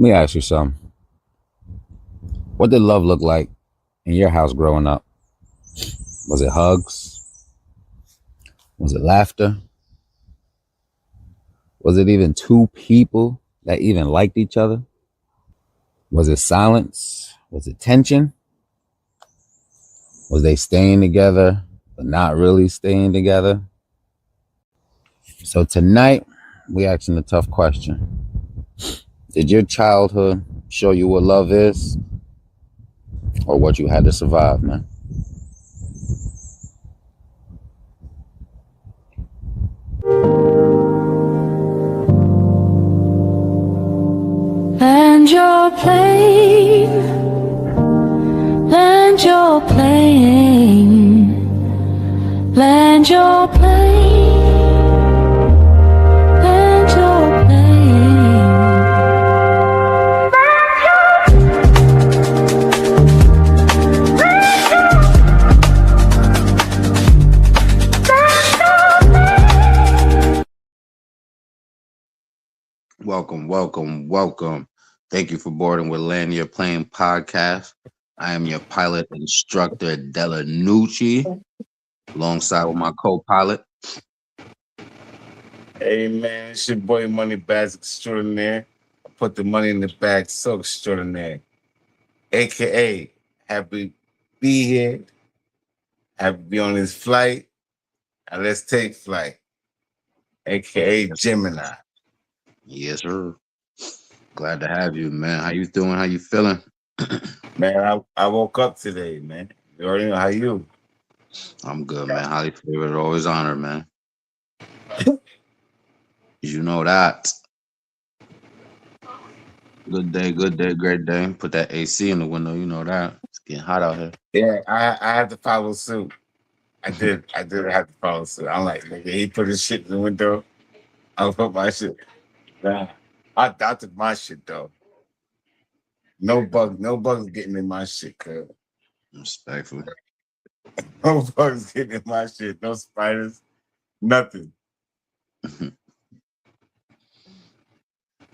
Let me ask you something. What did love look like in your house growing up? Was it hugs? Was it laughter? Was it even two people that even liked each other? Was it silence? Was it tension? Was they staying together but not really staying together? So tonight, we asking the tough question. Did your childhood show you what love is or what you had to survive, man? Land your plane, land your plane, land your plane, land your plane. Welcome. Thank you for boarding with Land Your Plane podcast. I am your pilot instructor, Delanucci, alongside with my co-pilot. Hey man, it's your boy Money Bags Extraordinaire. I put the money in the bag so extraordinary. AKA, happy to be here, happy to be on this flight, and let's take flight. AKA Gemini. Yes, sir. Glad to have you, man. How you doing? How you feeling? Man, I woke up today, man. You already know how you. I'm good, man. Highly favored, always honored, man. You know that. Good day, great day. Put that AC in the window, you know that. It's getting hot out here. Yeah, I had to follow suit. I did have to follow suit. I'm like, nigga, he put his shit in the window. I'll put my shit. Nah, I doubted my shit though. No bugs getting in my shit, cuz. Respectfully. No bugs getting in my shit. No spiders. Nothing.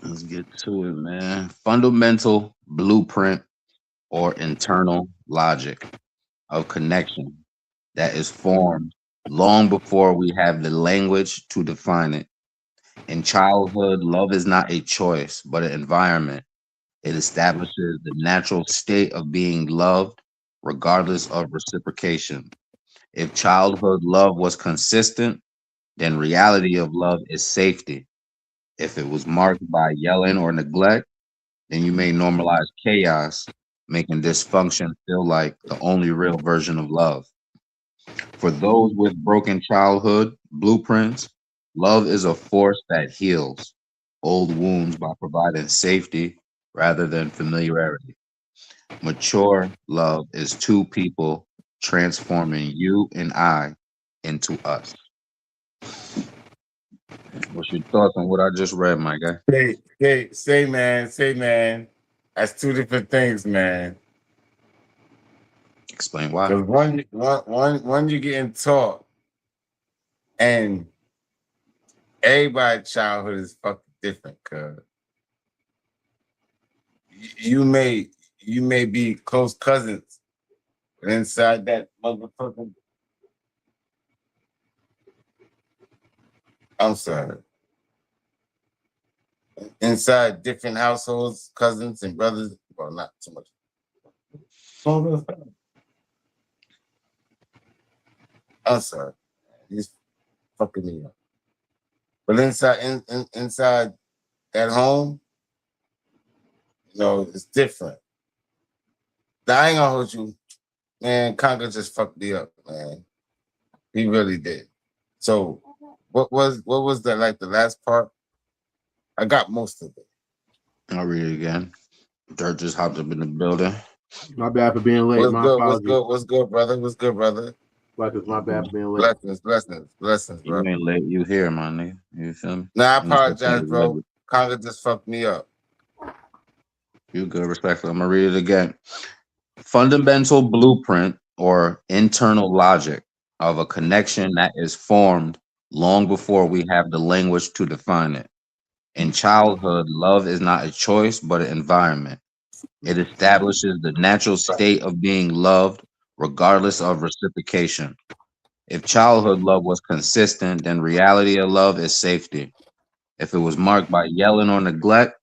Let's get to it, man. Fundamental blueprint or internal logic of connection that is formed long before we have the language to define it. In childhood, love is not a choice, but an environment. It establishes the natural state of being loved, regardless of reciprocation. If childhood love was consistent, then reality of love is safety. If it was marked by yelling or neglect, then you may normalize chaos, making dysfunction feel like the only real version of love. For those with broken childhood blueprints, love is a force that heals old wounds by providing safety rather than familiarity. Mature love is two people transforming you and I into us. What's your thoughts on what I just read, my guy? Say, man. That's two different things, man. Explain why. Because one you're getting taught, and everybody's childhood is fucking different. Cause you may be close cousins, but inside that motherfucking, I'm sorry, inside different households, cousins and brothers. Well, not too much. I'm sorry, he's fucking me up. But inside that home, it's different. I ain't gonna hold you, man. Conga just fucked me up, man. He really did. So, what was that like the last part? I got most of it. I'll read it again. Dirt just hopped up in the building. My bad for being late. What's My good? apologies. What's good, brother? What's good, brother? My bad for being late. Blessings, bro. You ain't late. You here, my nigga. You feel me? Nah, I apologize, bro. Conga just fucked me up. You good, respectful. I'm gonna read it again. Fundamental blueprint or internal logic of a connection that is formed long before we have the language to define it. In childhood, love is not a choice, but an environment. It establishes the natural state of being loved, regardless of reciprocation. If childhood love was consistent, then reality of love is safety. If it was marked by yelling or neglect,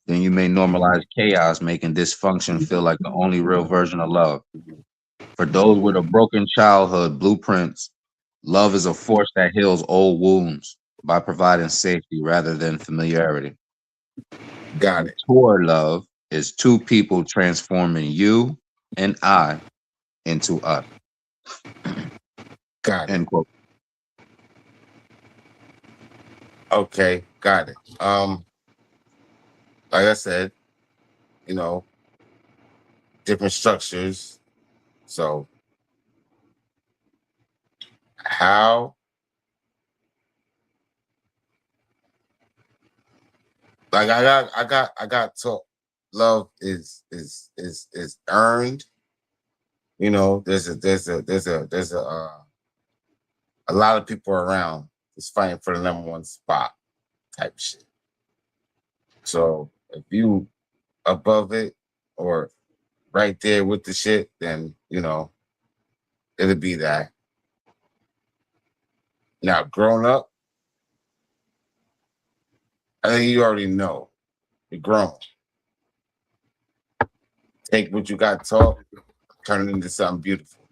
then you may normalize chaos, making dysfunction feel like the only real version of love. For those with a broken childhood blueprints, love is a force that heals old wounds by providing safety rather than familiarity. Got it. Mature love is two people transforming you and I into us. Got it. End quote. Okay, got it. Like I said, you know, different structures. So how, like I got taught love is earned. You know, a lot of people around is fighting for the number one spot type shit. So if you above it or right there with the shit, then you know it'll be that. Now, grown up, I think you already know. You're grown. Take what you got taught, turn it into something beautiful.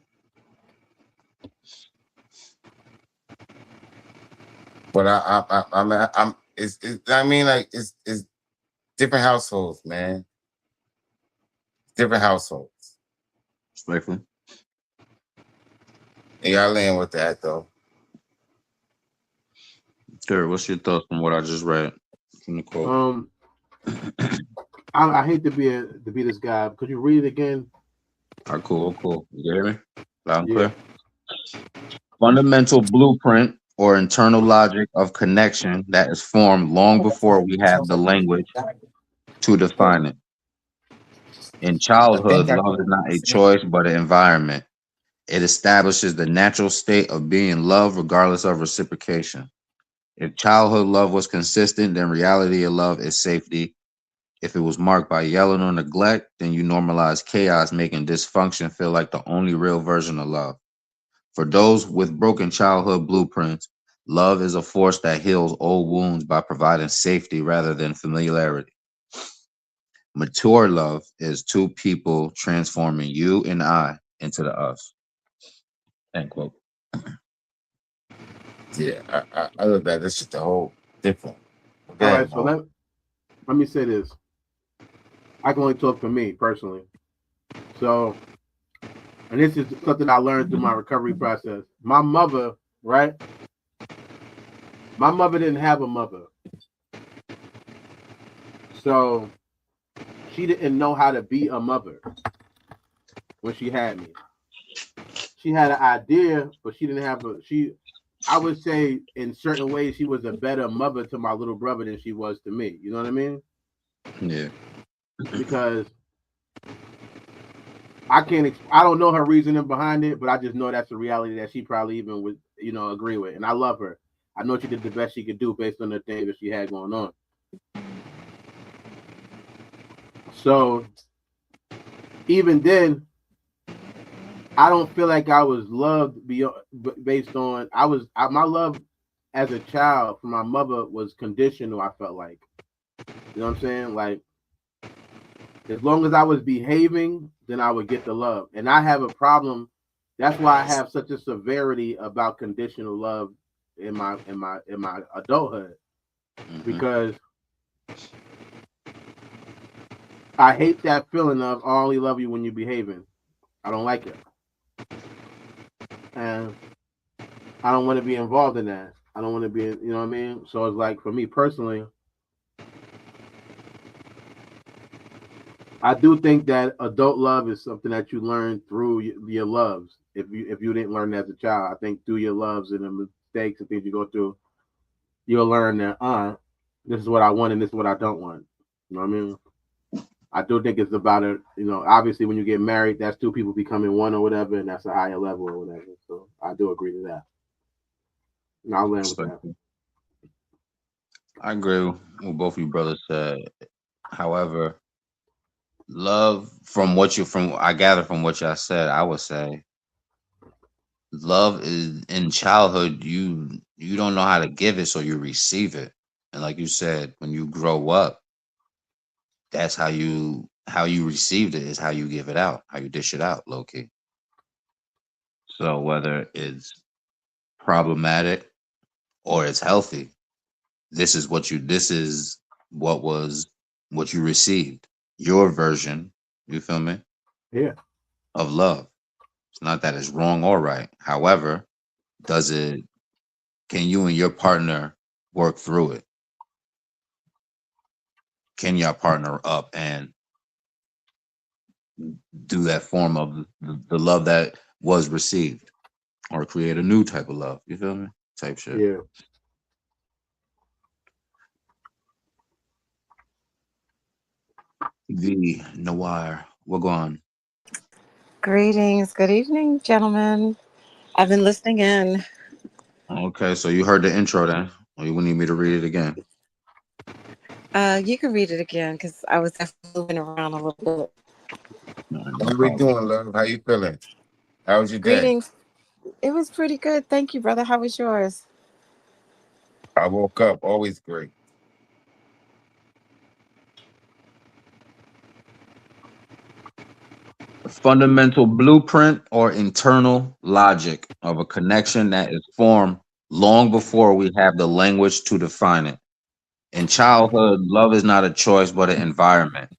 But I mean, like it's different households, man. Different households. Respectfully. And y'all land with that though. Sure. What's your thoughts on what I just read from the quote? I hate to be this guy. Could you read it again? All right, cool. You hear me? Loud and Yeah. clear. Fundamental blueprint or internal logic of connection that is formed long before we have the language to define it. In childhood, love is not a choice but an environment. It establishes the natural state of being loved regardless of reciprocation. If childhood love was consistent, then reality of love is safety. If it was marked by yelling or neglect, then you normalize chaos, making dysfunction feel like the only real version of love. For those with broken childhood blueprints, love is a force that heals old wounds by providing safety rather than familiarity. Mature love is two people transforming you and I into the us. End quote. Yeah, I love that. That's just a whole different. All right, so let me say this. I can only talk for me personally. So, and this is something I learned through my recovery process. My mother, right? My mother didn't have a mother. So she didn't know how to be a mother when she had me. She had an idea, but she didn't have I would say in certain ways she was a better mother to my little brother than she was to me. You know what I mean? Yeah. Because I don't know her reasoning behind it, but I just know that's the reality that she probably even would, agree with. And I love her. I know she did the best she could do based on the things that she had going on. So even then, I don't feel like I was loved based on my love as a child from my mother was conditional. I felt like, you know what I'm saying? Like, as long as I was behaving, then I would get the love. And I have a problem. That's why I have such a severity about conditional love in my adulthood, because I hate that feeling of I only love you when you're behaving. I don't like it, and I don't want to be involved in that. I don't want to be, you know what I mean? So it's like, for me personally, I do think that adult love is something that you learn through your loves. If you didn't learn as a child, I think through your loves and the mistakes and things you go through, you'll learn that this is what I want and this is what I don't want. You know what I mean? I do think it's about it. Obviously when you get married, that's two people becoming one or whatever, and that's a higher level or whatever. So I do agree to that. And I'll land with that. I agree what both of you brothers said. However, love from what you from I gather from what y'all said, I would say love is in childhood you don't know how to give it, so you receive it. And like you said, when you grow up, that's how you received it is how you give it out, how you dish it out, low key. So whether it's problematic or it's healthy, this is what was what you received. Your version, you feel me, Yeah. of love. It's not that it's wrong or right. However, does it can you and your partner work through it? Can y'all partner up and do that form of the love that was received or create a new type of love? You feel me? Type shit. Yeah. The Noir. We're going. Greetings. Good evening, gentlemen. I've been listening in. Okay, so you heard the intro then. Or you need me to read it again? You can read it again because I was definitely moving around a little bit. No What we problem. doing, love? How you feeling? How was your day? Greetings. It was pretty good. Thank you, brother. How was yours? I woke up always great. Fundamental blueprint or internal logic of a connection that is formed long before we have the language to define it. In childhood, love is not a choice but an environment.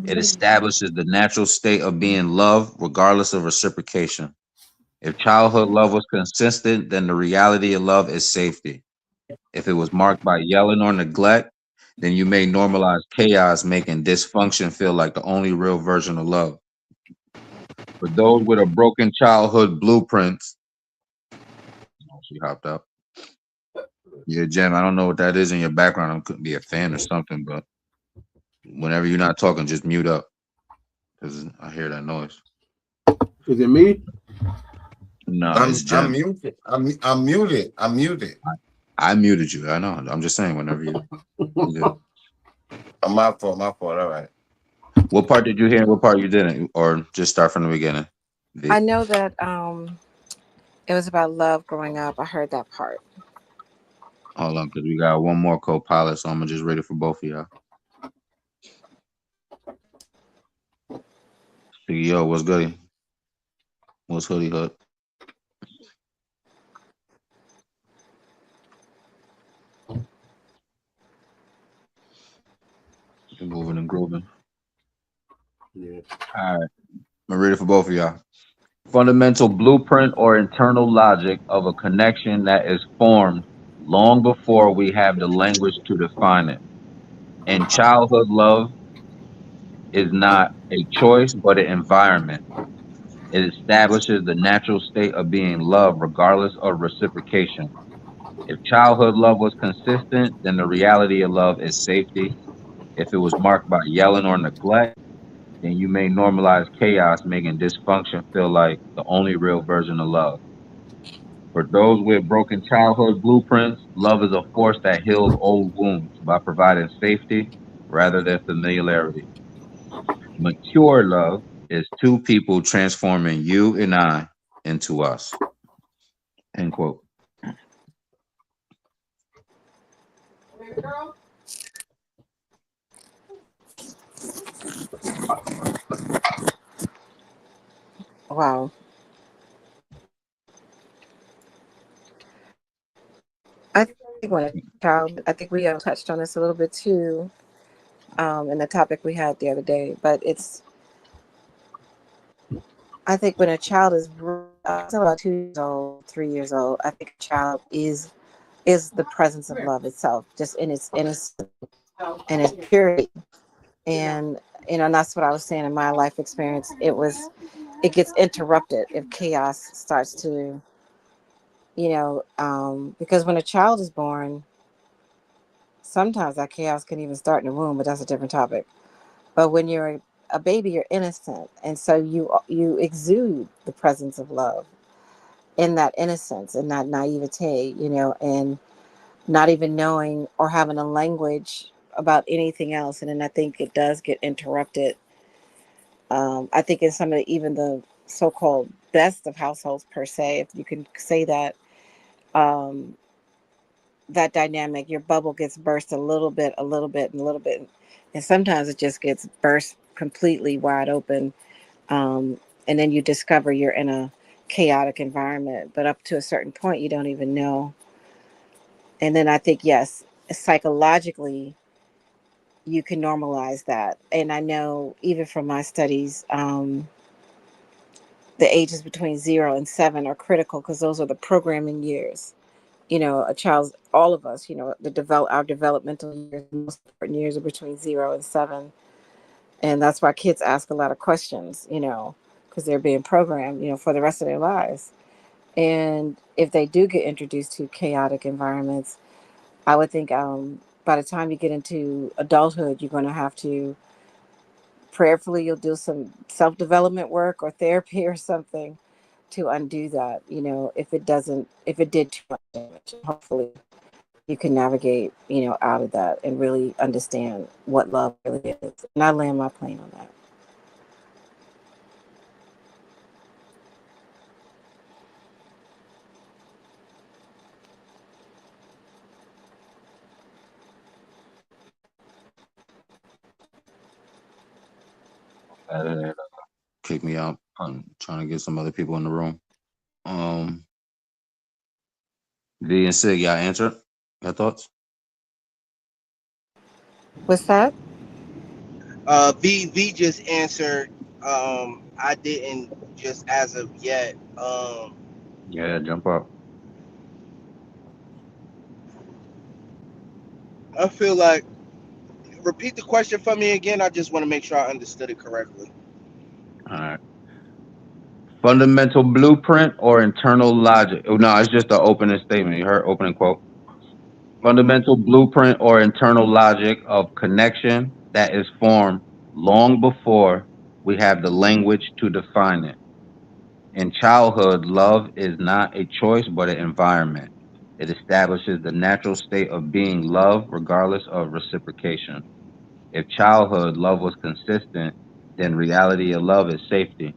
It establishes the natural state of being loved regardless of reciprocation. If childhood love was consistent, then the reality of love is safety. If it was marked by yelling or neglect, then you may normalize chaos, making dysfunction feel like the only real version of love. For those with a broken childhood blueprints, oh, she hopped up. Yeah, Jen, I don't know what that is in your background. It could be a fan or something, but whenever you're not talking, just mute up because I hear that noise. Is it me? No, it's I'm Jen. muted. I'm muted. I'm muted. I muted you. I know. I'm just saying whenever you did. My fault. My fault. All right. What part did you hear and what part you didn't? Or just start from the beginning? I V. know that it was about love growing up. I heard that part. Hold on, because we got one more co-pilot, so I'm gonna just read it for both of y'all. CEO, what's good? What's hoodie hood? You're moving and grooving. Yeah. All right. I'm gonna read it for both of y'all. Fundamental blueprint or internal logic of a connection that is formed long before we have the language to define it. In childhood, love is not a choice, but an environment. It establishes the natural state of being loved regardless of reciprocation. If childhood love was consistent, then the reality of love is safety. If it was marked by yelling or neglect, then you may normalize chaos, making dysfunction feel like the only real version of love. For those with broken childhood blueprints, love is a force that heals old wounds by providing safety rather than familiarity. Mature love is two people transforming you and I into us. End quote. Wow. I think when a child, I think we touched on this a little bit too in the topic we had the other day, but I think when a child is about 2 years old, 3 years old, I think a child is the presence of love itself, just in its innocence and its purity. And and that's what I was saying in my life experience. It gets interrupted if chaos starts to, because when a child is born, sometimes that chaos can even start in the womb, but that's a different topic. But when you're a baby, you're innocent, and so you exude the presence of love in that innocence and that naivete, and not even knowing or having a language about anything else, and then I think it does get interrupted. I think in some of even the so-called best of households per se, if you can say that, um, that dynamic, your bubble gets burst a little bit, a little bit, and a little bit, and sometimes it just gets burst completely wide open, and then you discover you're in a chaotic environment. But up to a certain point, you don't even know. And then I think yes, psychologically, you can normalize that. And I know even from my studies, the ages between 0 and 7 are critical because those are the programming years. A child's, all of us, our developmental years, the most important years are between 0 and 7. And that's why kids ask a lot of questions, because they're being programmed, for the rest of their lives. And if they do get introduced to chaotic environments, I would think by the time you get into adulthood, you're going to have to prayerfully, you'll do some self development work or therapy or something to undo that. If it did too much damage, hopefully you can navigate, out of that and really understand what love really is. And I land my plane on that. Kick me out. I'm trying to get some other people in the room. Um, V and Sig, y'all answer. Your thoughts? What's that? V just answered. I didn't just as of yet. Yeah, jump up. I feel like repeat the question for me again. I just want to make sure I understood it correctly. All right. Fundamental blueprint or internal logic? Oh, no, it's just the opening statement. You heard opening quote. Fundamental blueprint or internal logic of connection that is formed long before we have the language to define it. In childhood, love is not a choice but an environment. It establishes the natural state of being loved regardless of reciprocation. If childhood love was consistent, then reality of love is safety.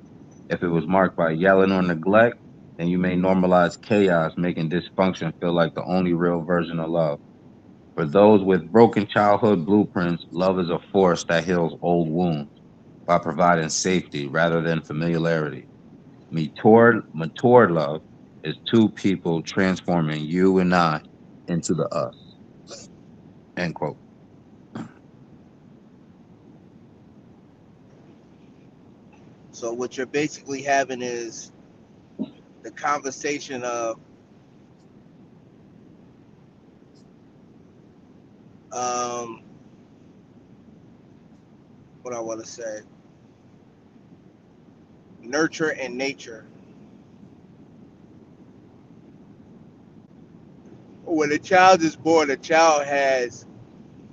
If it was marked by yelling or neglect, then you may normalize chaos, making dysfunction feel like the only real version of love. For those with broken childhood blueprints, love is a force that heals old wounds by providing safety rather than familiarity. Matured love is two people transforming you and I into the us. End quote. So what you're basically having is the conversation of um, what I want to say, nurture and nature. When a child is born, a child has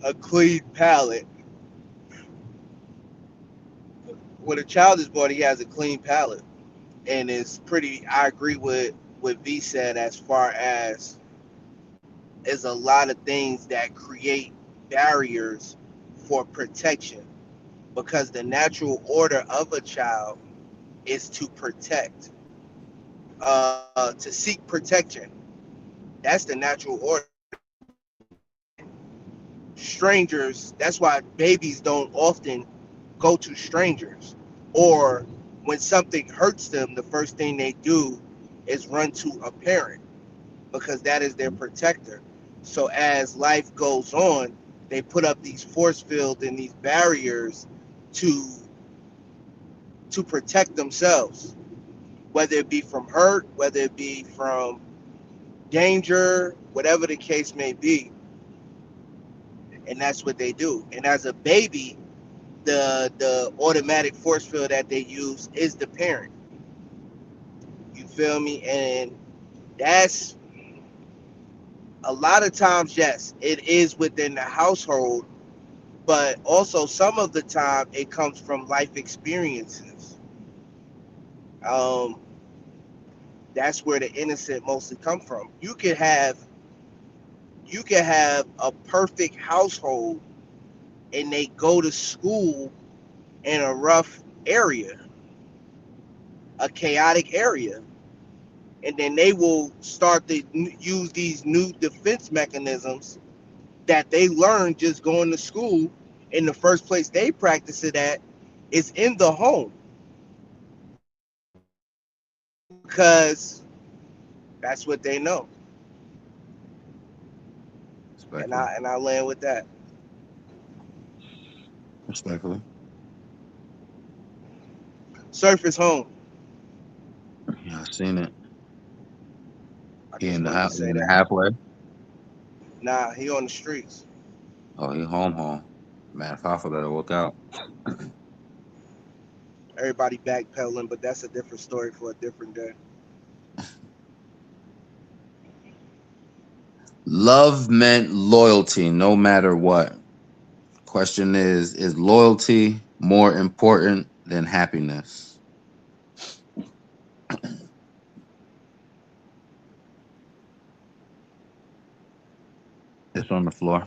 a clean palate. When a child is born, he has a clean palate, and it's pretty. I agree with what V said as far as there's a lot of things that create barriers for protection because the natural order of a child is to protect, to seek protection. That's the natural order. Strangers, that's why babies don't often go to strangers. Or when something hurts them, the first thing they do is run to a parent because that is their protector. So as life goes on, they put up these force fields and these barriers to protect themselves, whether it be from hurt, whether it be from danger, whatever the case may be. And that's what they do. And as a baby, the automatic force field that they use is the parent. You feel me? And that's a lot of times, yes, it is within the household, but also some of the time it comes from life experiences. Um, that's where the innocent mostly come from. You could have a perfect household and they go to school in a rough area, a chaotic area, and then they will start to use these new defense mechanisms that they learned just going to school. In the first place they practice it at is in the home, because that's what they know. And Respectfully. I land with that. Respectfully. Surface home. Yeah, I seen it. I He just in the wanted to he say in the that. halfway. Nah, he on the streets. Oh, he home. Man, Fafa better look out. Everybody backpedaling, but that's a different story for a different day. Love meant loyalty no matter what. Question is loyalty more important than happiness? It's on the floor.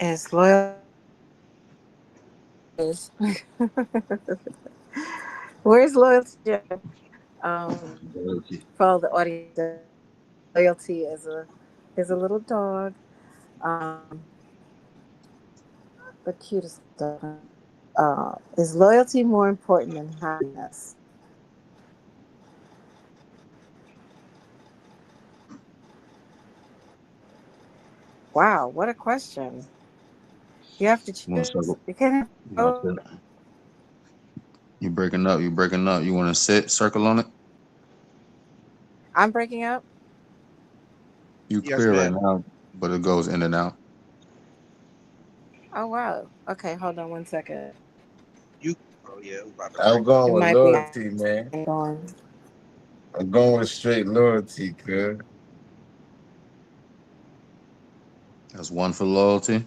As loyal as where's loyalty? Loyalty. For all the audience, loyalty is a little dog. The cutest dog. Is loyalty more important than happiness? Wow, what a question. You have to You want to choose. circle? You can't have You want both. to sit? You breaking up? You breaking up? You want to sit? Circle on it. I'm breaking up. You Yes, clear right ma'am. now, but it goes in and out. Oh wow. Okay, hold on one second. You. Oh yeah, I'm about to I'm break up. It going with might be loyalty, man. going. I'm going with straight loyalty, cuz. That's one for loyalty.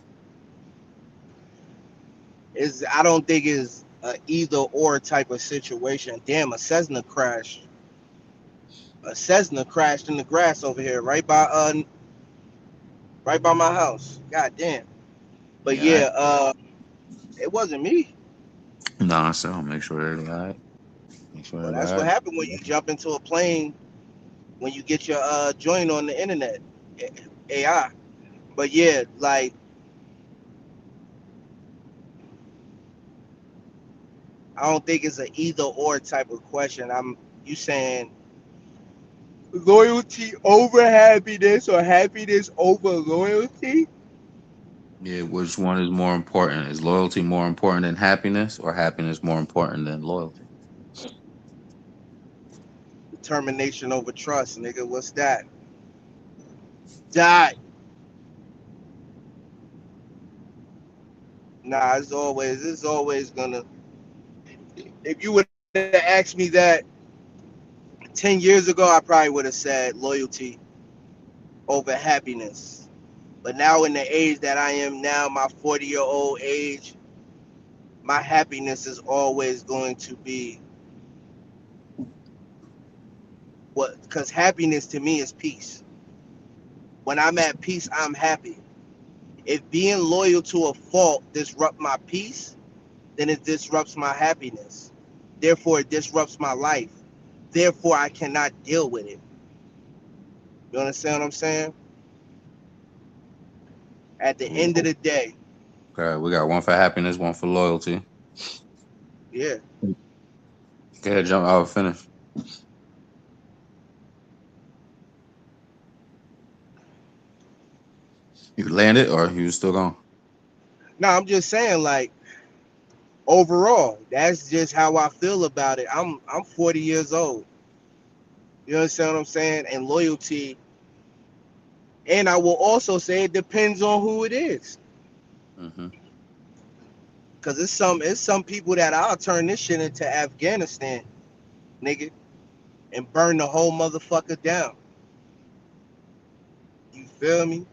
Is I don't think it's a either or type of situation. Damn, a Cessna crashed. A Cessna crashed in the grass over here, right by my house. God damn. But Yeah, all right. yeah, it wasn't me. Nah, so I'll make sure they're all right. Make sure Well, they're that's all what right. happened when you jump into a plane when you get your joint on the internet, AI. But yeah, like I don't think it's an either or type of question. I'm you saying loyalty over happiness or happiness over loyalty? Yeah, which one is more important? Is loyalty more important than happiness, or happiness more important than loyalty? Determination over trust, nigga. What's that? That nah, it's always gonna. If you would have asked me that 10 years ago, I probably would have said loyalty over happiness. But now in the age that I am now, my 40-year-old age, my happiness is always going to be what because happiness to me is peace. When I'm at peace, I'm happy. If being loyal to a fault disrupt my peace, then it disrupts my happiness. Therefore, it disrupts my life. Therefore, I cannot deal with it. You understand what I'm saying? At the Yeah. end of the day, Okay, we got one for happiness, one for loyalty. yeah. Go ahead, jump. I'll finish. You landed, or you still going? No, I'm just saying, like, overall, that's just how I feel about it. I'm 40 years old. You understand what I'm saying? And loyalty, and I will also say it depends on who it is. Mm-hmm. Cause it's some people that I'll turn this shit into Afghanistan, nigga, and burn the whole motherfucker down. You feel me?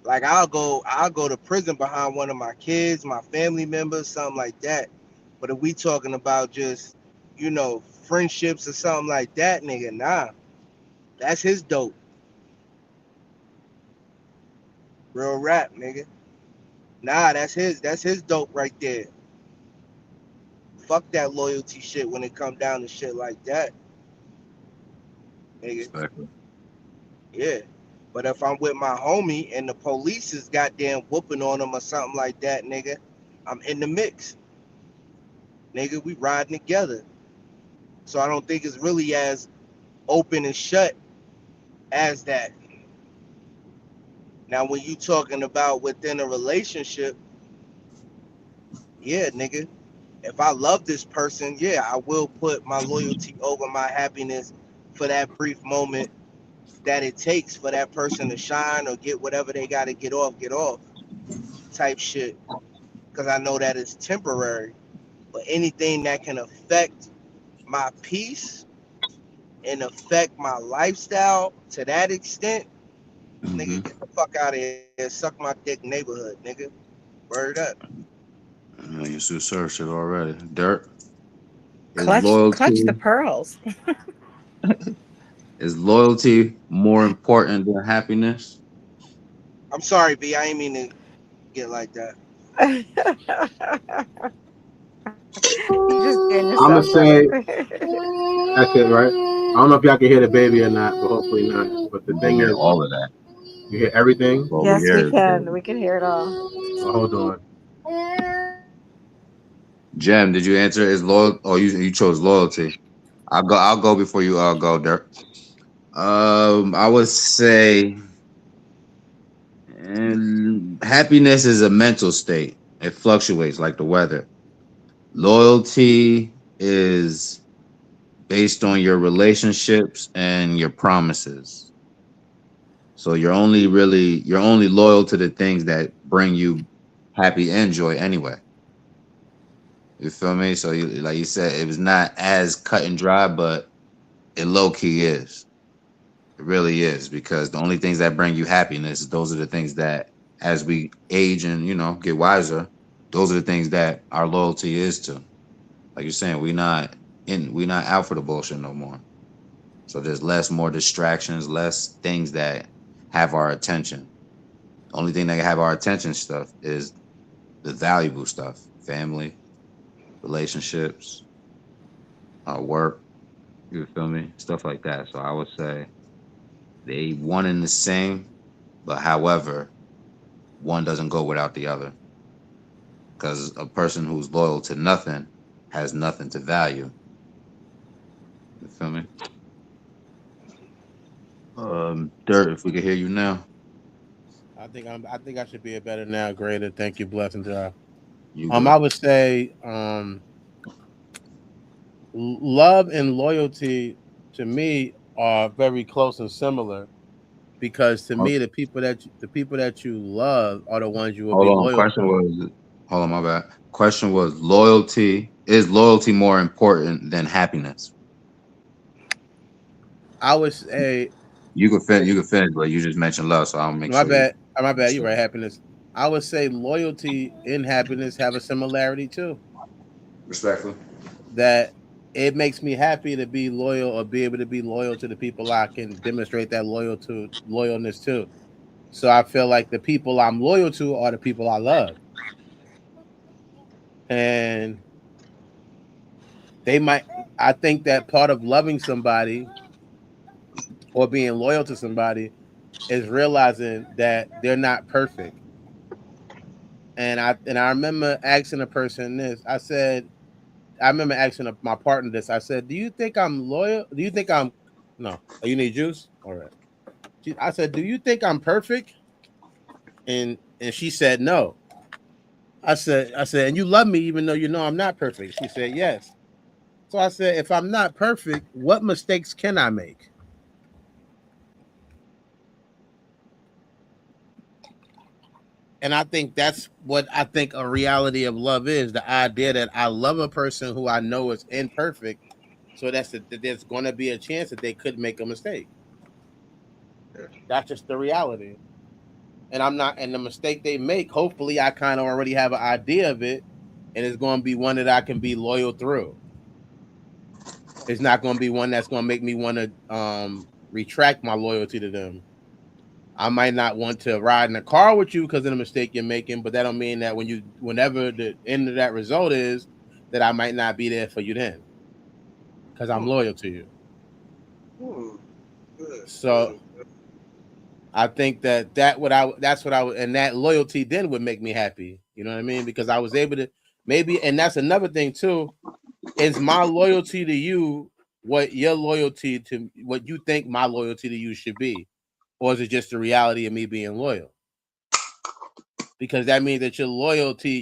Like I'll go to prison behind one of my kids, my family members, something like that. But if we talking about just, friendships or something like that, nigga, nah. That's his dope. Real rap, nigga. Nah, that's his dope right there. Fuck that loyalty shit when it come down to shit like that, nigga. Respectfully. Yeah. But if I'm with my homie and the police is goddamn whooping on him or something like that, nigga, I'm in the mix. Nigga, we riding together. So I don't think it's really as open and shut as that. Now when you talking about within a relationship, yeah, nigga. If I love this person, yeah, I will put my loyalty over my happiness for that brief moment that it takes for that person to shine or get whatever they got to get off type shit. Because I know that it's temporary. But anything that can affect my peace and affect my lifestyle to that extent, Mm-hmm. nigga, get the fuck out of here. Suck my dick neighborhood, nigga. Word up. You should search it already. Dirt is Clutch the loyalty. pearls. Is loyalty more important than happiness? I'm sorry, B. I ain't mean to get like that. You're just getting I'm gonna yourself, brother. say that's it, right? I don't know if y'all can hear the baby or not, but hopefully not. But the We can thing hear is, all of that. you hear everything. Well, we Yes, we hear is the can. baby. We can hear it all. Oh, hold on. Jem, did you answer? Is loyal? Oh, you chose loyalty. I'll go before you go, Dirt. I would say, happiness is a mental state. It fluctuates like the weather. Loyalty is based on your relationships and your promises. So you're only loyal to the things that bring you happy and joy anyway. You feel me? So like you said, it was not as cut and dry, but it low key is. It really is because the only things that bring you happiness, those are the things that, as we age and get wiser, those are the things that our loyalty is to. Like you're saying, we not out for the bullshit no more. So there's more distractions, less things that have our attention. The only thing that can have our attention stuff is the valuable stuff, family, relationships, work. You feel me? Stuff like that. So I would say they one and the same, but however, one doesn't go without the other. Because a person who's loyal to nothing has nothing to value. You feel me? Dirt, if we could hear you now, I think I should be a better now, greater. Thank you, blessings, y'all. you I good. would say, love and loyalty to me are very close and similar because to Hold me, the people that you love are the ones you will hold be on. loyal Question to. was, hold on, my bad. Question was loyalty. Is loyalty more important than happiness? I would say, You can finish, but you just mentioned love, so I'll make my sure you. bad, my bad. You're right. Happiness. I would say loyalty and happiness have a similarity too. Respectfully. That it makes me happy to be loyal or be able to be loyal to the people I can demonstrate that loyalness to. So I feel like the people I'm loyal to are the people I love. And they might I think that part of loving somebody or being loyal to somebody is realizing that they're not perfect. And I remember asking a person this. I remember asking my partner this. I said, "Do you think I'm loyal? Do you think I'm no? Oh, you need juice? All right." I said, "Do you think I'm perfect?" And she said, "No." I said, "And you love me even though you know I'm not perfect?" She said, "Yes." So I said, "If I'm not perfect, what mistakes can I make?" And I think that's what I think a reality of love is, the idea that I love a person who I know is imperfect. So that there's going to be a chance that they could make a mistake. That's just the reality. And I'm not, and the mistake they make, hopefully I kind of already have an idea of it. And it's going to be one that I can be loyal through. It's not going to be one that's going to make me want to retract my loyalty to them. I might not want to ride in a car with you because of the mistake you're making, but that don't mean that whenever the end of that result is, that I might not be there for you then, because I'm loyal to you. Hmm. Good, So good. I think that's what I would, and that loyalty then would make me happy. You know what I mean? Because I was able to maybe, and that's another thing too. Is my loyalty to you what your loyalty to what you think my loyalty to you should be, or is it just the reality of me being loyal? Because that means that your loyalty,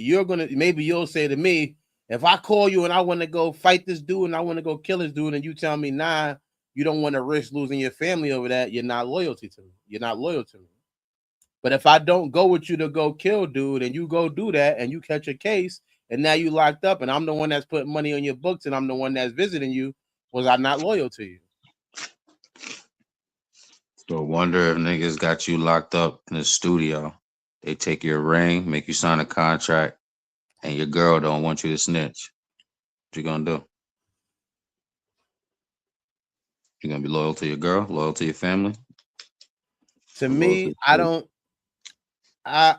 maybe you'll say to me, if I call you and I want to go fight this dude and I want to go kill this dude, and you tell me, nah, you don't want to risk losing your family over that, you're not loyalty to me. You're not loyal to me. But if I don't go with you to go kill dude and you go do that and you catch a case and now you locked up and I'm the one that's putting money on your books and I'm the one that's visiting you, was I not loyal to you? So wonder if niggas got you locked up in the studio. They take your ring, make you sign a contract, and your girl don't want you to snitch. What you gonna do? You gonna be loyal to your girl, loyal to your family, To or loyal to me, the state? I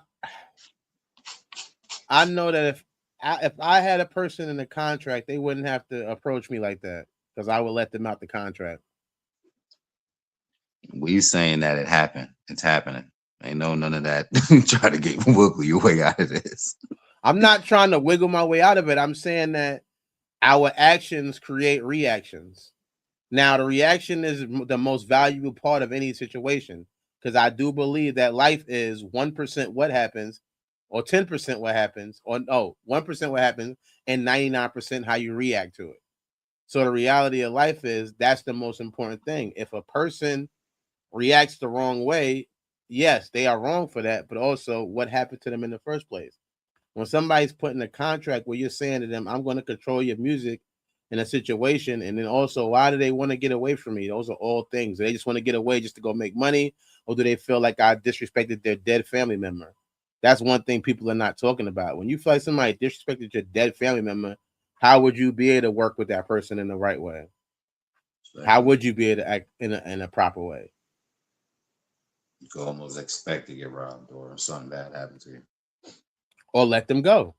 I know that if I had a person in the contract, they wouldn't have to approach me like that because I would let them out the contract. We saying that it happened. It's happening. Ain't no none of that. Try to get wiggle your way out of this. I'm not trying to wiggle my way out of it. I'm saying that our actions create reactions. Now, the reaction is the most valuable part of any situation because I do believe that life is 1% what happens, or 10% what happens, or no, 1% what happens, and 99% how you react to it. So the reality of life is that's the most important thing. If a person reacts the wrong way, yes, they are wrong for that, but also what happened to them in the first place. When somebody's putting a contract where you're saying to them, I'm going to control your music in a situation, and then also, why do they want to get away from me? Those are all things. They just want to get away just to go make money, or do they feel like I disrespected their dead family member? That's one thing people are not talking about. When you feel like somebody disrespected your dead family member, how would you be able to work with that person in the right way? How Exactly. would you be able to act in a proper way? You could almost expect to get robbed or something bad happen to you. Or let them go.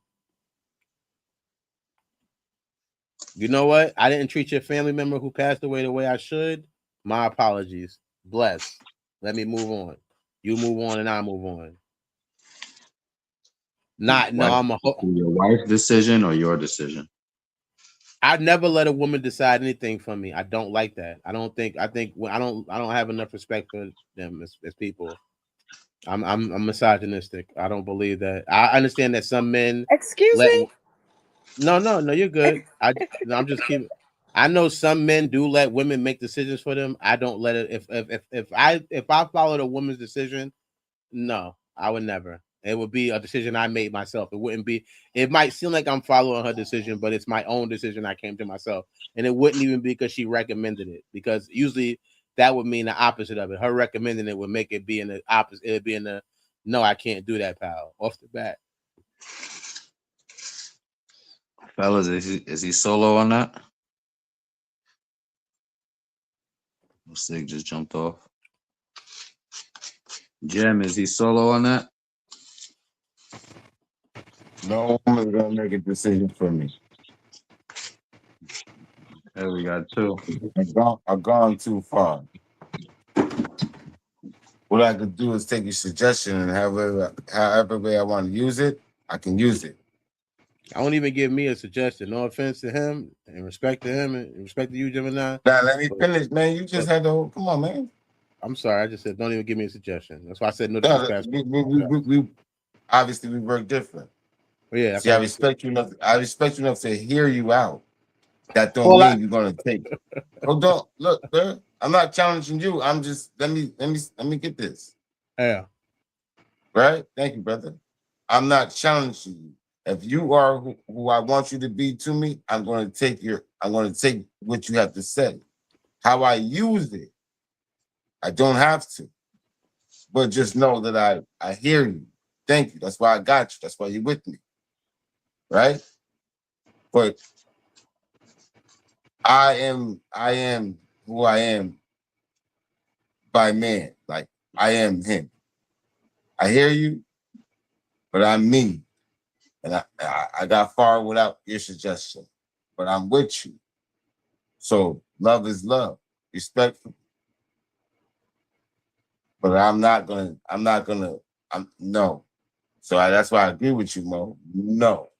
You know what? I didn't treat your family member who passed away the way I should. My apologies. Bless. Let me move on. You move on and I move on. Not no. Wife, your wife's decision or your decision? I never let a woman decide anything for me. I don't like that. I don't think. I think I don't have enough respect for them as people. I'm misogynistic. I don't believe that. I understand that some men Excuse let me? no, you're good. I'm just keeping. I know some men do let women make decisions for them. I don't let it. If I followed a woman's decision, no, I would never. It would be a decision I made myself. It wouldn't be. It might seem like I'm following her decision, but it's my own decision. I came to myself, and it wouldn't even be because she recommended it. Because usually that would mean the opposite of it. Her recommending it would make it be in the opposite. It'd be in the no, I can't do that, pal. Off the bat. Fellas, is he solo on that? Sig just jumped off. Jim, is he solo on that? No woman's gonna make a decision for me. There we got two. I've gone too far. What I could do is take your suggestion and however way I want to use it, I can use it. I won't even give me a suggestion. No offense to him and respect to him and respect to you, Gemini. Now let me But, finish, man. You just but had the whole. Come on, man. I'm sorry. I just said don't even give me a suggestion. That's why I said no No, disrespect. we obviously we work different. But yeah, that's See, what I I'm saying. respect you enough. I respect you enough to hear you out. That don't Well, mean you're gonna take it. Oh, don't look, man. I'm not challenging you. I'm just let me get this yeah. right. Thank you, brother. I'm not challenging you. If you are who I want you to be to me, I'm going to take what you have to say. How I use it, I don't have to, but just know that I hear you. Thank you. That's why I got you. That's why you're with me, right? But I am who I am by man. Like I am him. I hear you, but I'm me. And I got far without your suggestion. But I'm with you. So love is love. Respectful. But I'm no. So that's why I agree with you, Mo. No,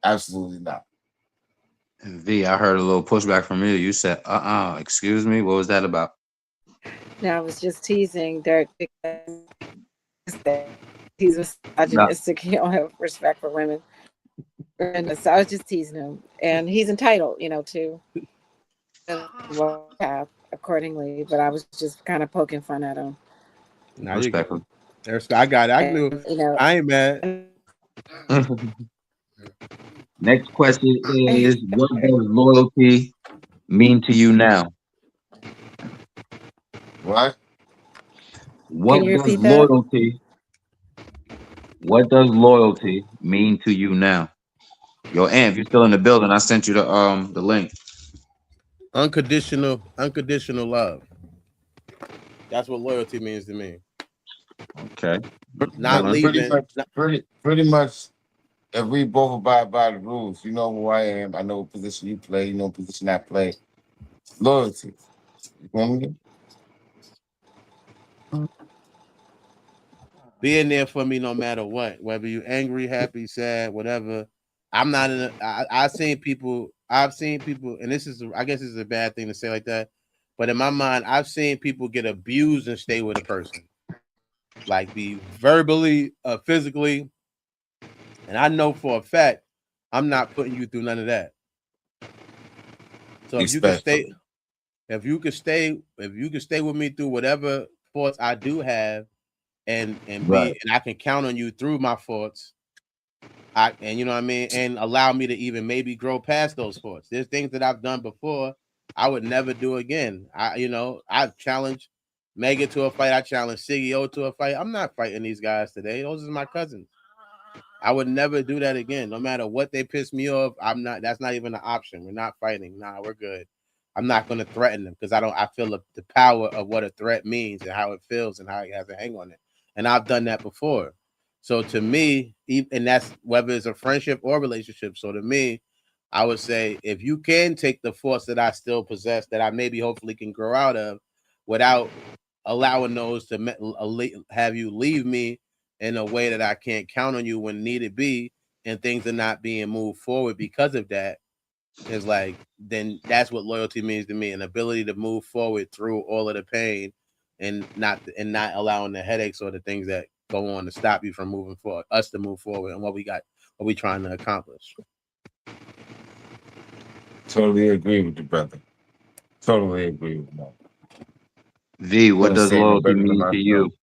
absolutely not. V, I heard a little pushback from you. You said, excuse me. What was that about? Now I was just teasing Derek because he's No. misogynistic. He don't have respect for women. And so I was just teasing him, and he's entitled, to path accordingly. But I was just kind of poking fun at him. Now you Respect. go. I got it. I knew. And, I ain't mad. Next question is, what does loyalty mean to you now? What? What can you does repeat that? loyalty what does loyalty mean to you now? Yo, Amp, if you're still in the building, I sent you the link. Unconditional love. That's what loyalty means to me. Okay. Not leaving. Pretty much. If we both abide by the rules, you know who I am. I know what position you play. You know what position I play. Loyalty. You feel me? Being there for me no matter what, whether you're angry, happy, sad, whatever. I'm not in. I've seen people, and this is, I guess, this is a bad thing to say like that, but in my mind, I've seen people get abused and stay with a person, like be verbally, physically, and I know for a fact, I'm not putting you through none of that. So if you can stay, with me through whatever faults I do have, and Right. I can count on you through my faults. And you know what I mean, and allow me to even maybe grow past those faults. There's things that I've done before I would never do again. I've challenged Mega to a fight. I challenged CEO to a fight. I'm not fighting these guys today. Those are my cousins. I would never do that again. No matter what they piss me off, I'm not. That's not even an option. We're not fighting. Nah, we're good. I'm not going to threaten them because I feel the power of what a threat means and how it feels and how it has a hang on it. And I've done that before. So to me, and that's whether it's a friendship or relationship. So to me, I would say if you can take the force that I still possess, that I maybe hopefully can grow out of, without allowing those to have you leave me in a way that I can't count on you when needed be, and things are not being moved forward because of that, is like, then that's what loyalty means to me, an ability to move forward through all of the pain and not allowing the headaches or the things that go on to stop you from moving forward, us to move forward and what we trying to accomplish. Totally agree with you, brother. Totally agree with you. V, what Couldn't does say no loyalty better than mean to you? myself.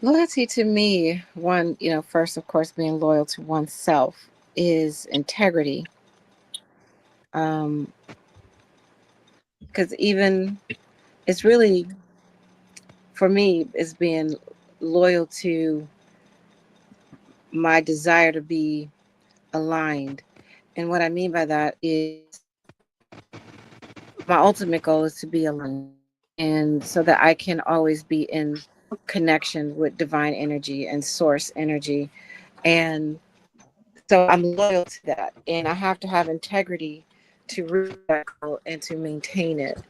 Loyalty to me, one, first, of course, being loyal to oneself is integrity. Because even it's really, for me, is being loyal to my desire to be aligned. And what I mean by that is my ultimate goal is to be aligned. And so that I can always be in connection with divine energy and source energy. And so I'm loyal to that. And I have to have integrity to reach that goal and to maintain it.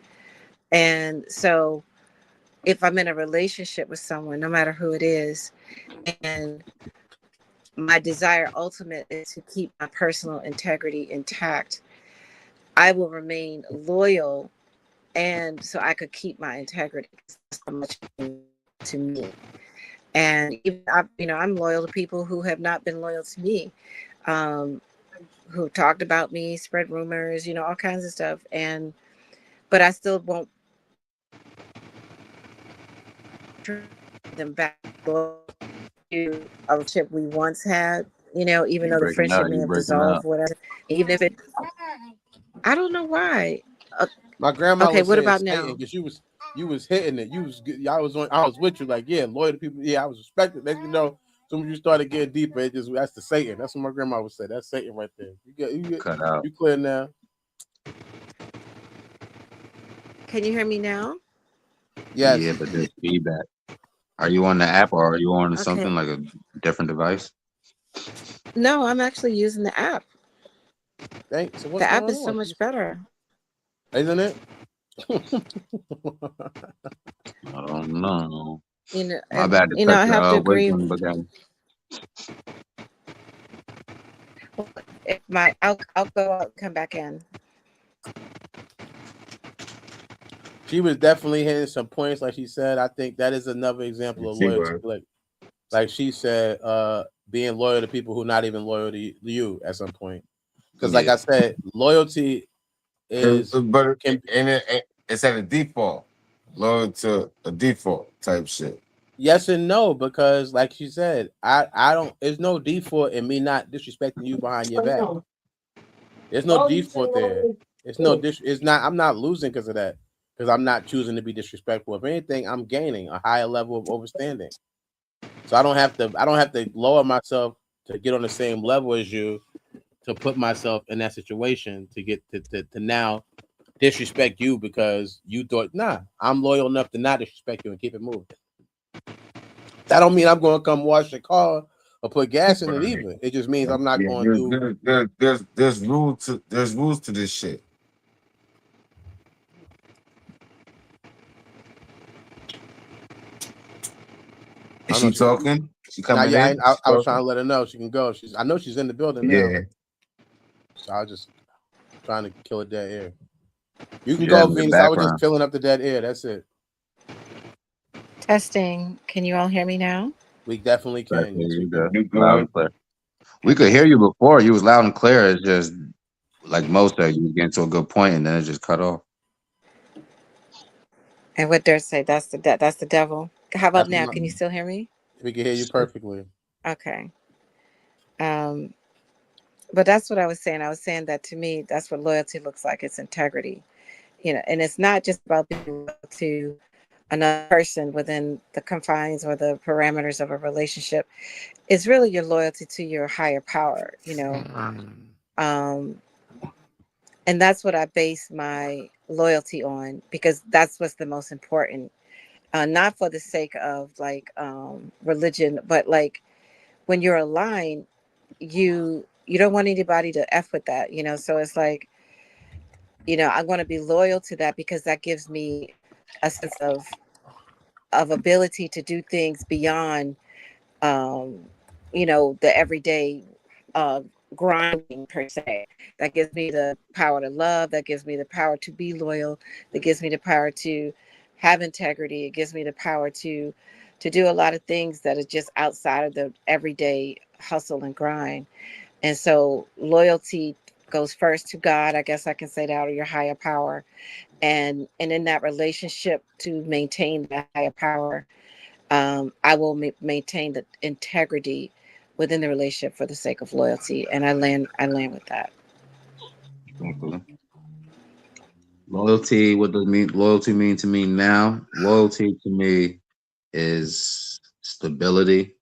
And so if I'm in a relationship with someone, no matter who it is, and my desire ultimate is to keep my personal integrity intact, I will remain loyal, and so I could keep my integrity. So much to me. And even I'm loyal to people who have not been loyal to me, who talked about me, spread rumors, all kinds of stuff. But I still won't them back to a relationship we once had. Even You though the breaking friendship up. may You have breaking up. dissolved, whatever. Even if it, I don't know why. My grandma Okay, was what saying about Satan now? because you was hitting it. I was with you, like, yeah, loyal to people. Yeah, I was respected. Next soon as you started getting deeper, that's the Satan. That's what my grandma would say. That's Satan right there. Cut out. You clear now. Can you hear me now? Yes. Yeah, but there's feedback. Are you on the app or are you on Okay. something like a different device? No, I'm actually using the app. Thanks. So what's The app going is so on? much better. Isn't it? I don't know. You know, My and bad to cut I have to your agree. wisdom, but then If I'll go out and come back in. She was definitely hitting some points, like she said. I think that is another example of She loyalty. was. Like she said, being loyal to people who are not even loyal to you at some point. Because, like yeah, I said, loyalty is But can it's at a default, loyal to a default type shit. yes and no, because like she said, I don't. There's no default in me not disrespecting you behind your back. There's no default there. It's no dis. It's not. I'm not losing because of that. Because I'm not choosing to be disrespectful. If anything, I'm gaining a higher level of understanding. So I don't have to. I don't have to lower myself to get on the same level as you to put myself in that situation to get to now disrespect you because you thought, nah, I'm loyal enough to not disrespect you and keep it moving. That don't mean I'm going to come wash your car or put gas in it Right. either. It just means I'm not Yeah, going to do. there's rules to this shit. I Is don't know. she talking? She Now, coming yeah, in? I, She I was trying to talking? let her know she can go. I know she's in the building now. Yeah. So I was just trying to kill a dead air. You can yeah, go, in the Venus. I was just background. filling up the dead air. That's it. Testing. Can you all hear me now? We definitely Right, can. yeah, Yes, we you can. good. You Loud good? and clear. We could hear you before. You was loud and clear. It's just like most of you was getting to a good point and then it just cut off. And what Dirt say? That's the devil. How about That's now? not, Can you still hear me? we can hear you perfectly. Okay. Um, but that's what I was saying. I was saying that to me, that's what loyalty looks like. It's integrity. And it's not just about being loyal to another person within the confines or the parameters of a relationship. It's really your loyalty to your higher power. Um, and that's what I base my loyalty on because that's what's the most important. Not for the sake of like religion, but like when you're aligned, you don't want anybody to f with that. So it's like I want to be loyal to that because that gives me a sense of ability to do things beyond um, the everyday uh, grinding per se. That gives me the power to love. That gives me the power to be loyal. That gives me the power to have integrity. It gives me the power to do a lot of things that are just outside of the everyday hustle and grind. And so loyalty goes first to God. I guess I can say that, or your higher power, and in that relationship to maintain that higher power, I will maintain the integrity within the relationship for the sake of loyalty, and I land with that. Thankfully. Loyalty, what does loyalty mean to me now? Loyalty to me is stability.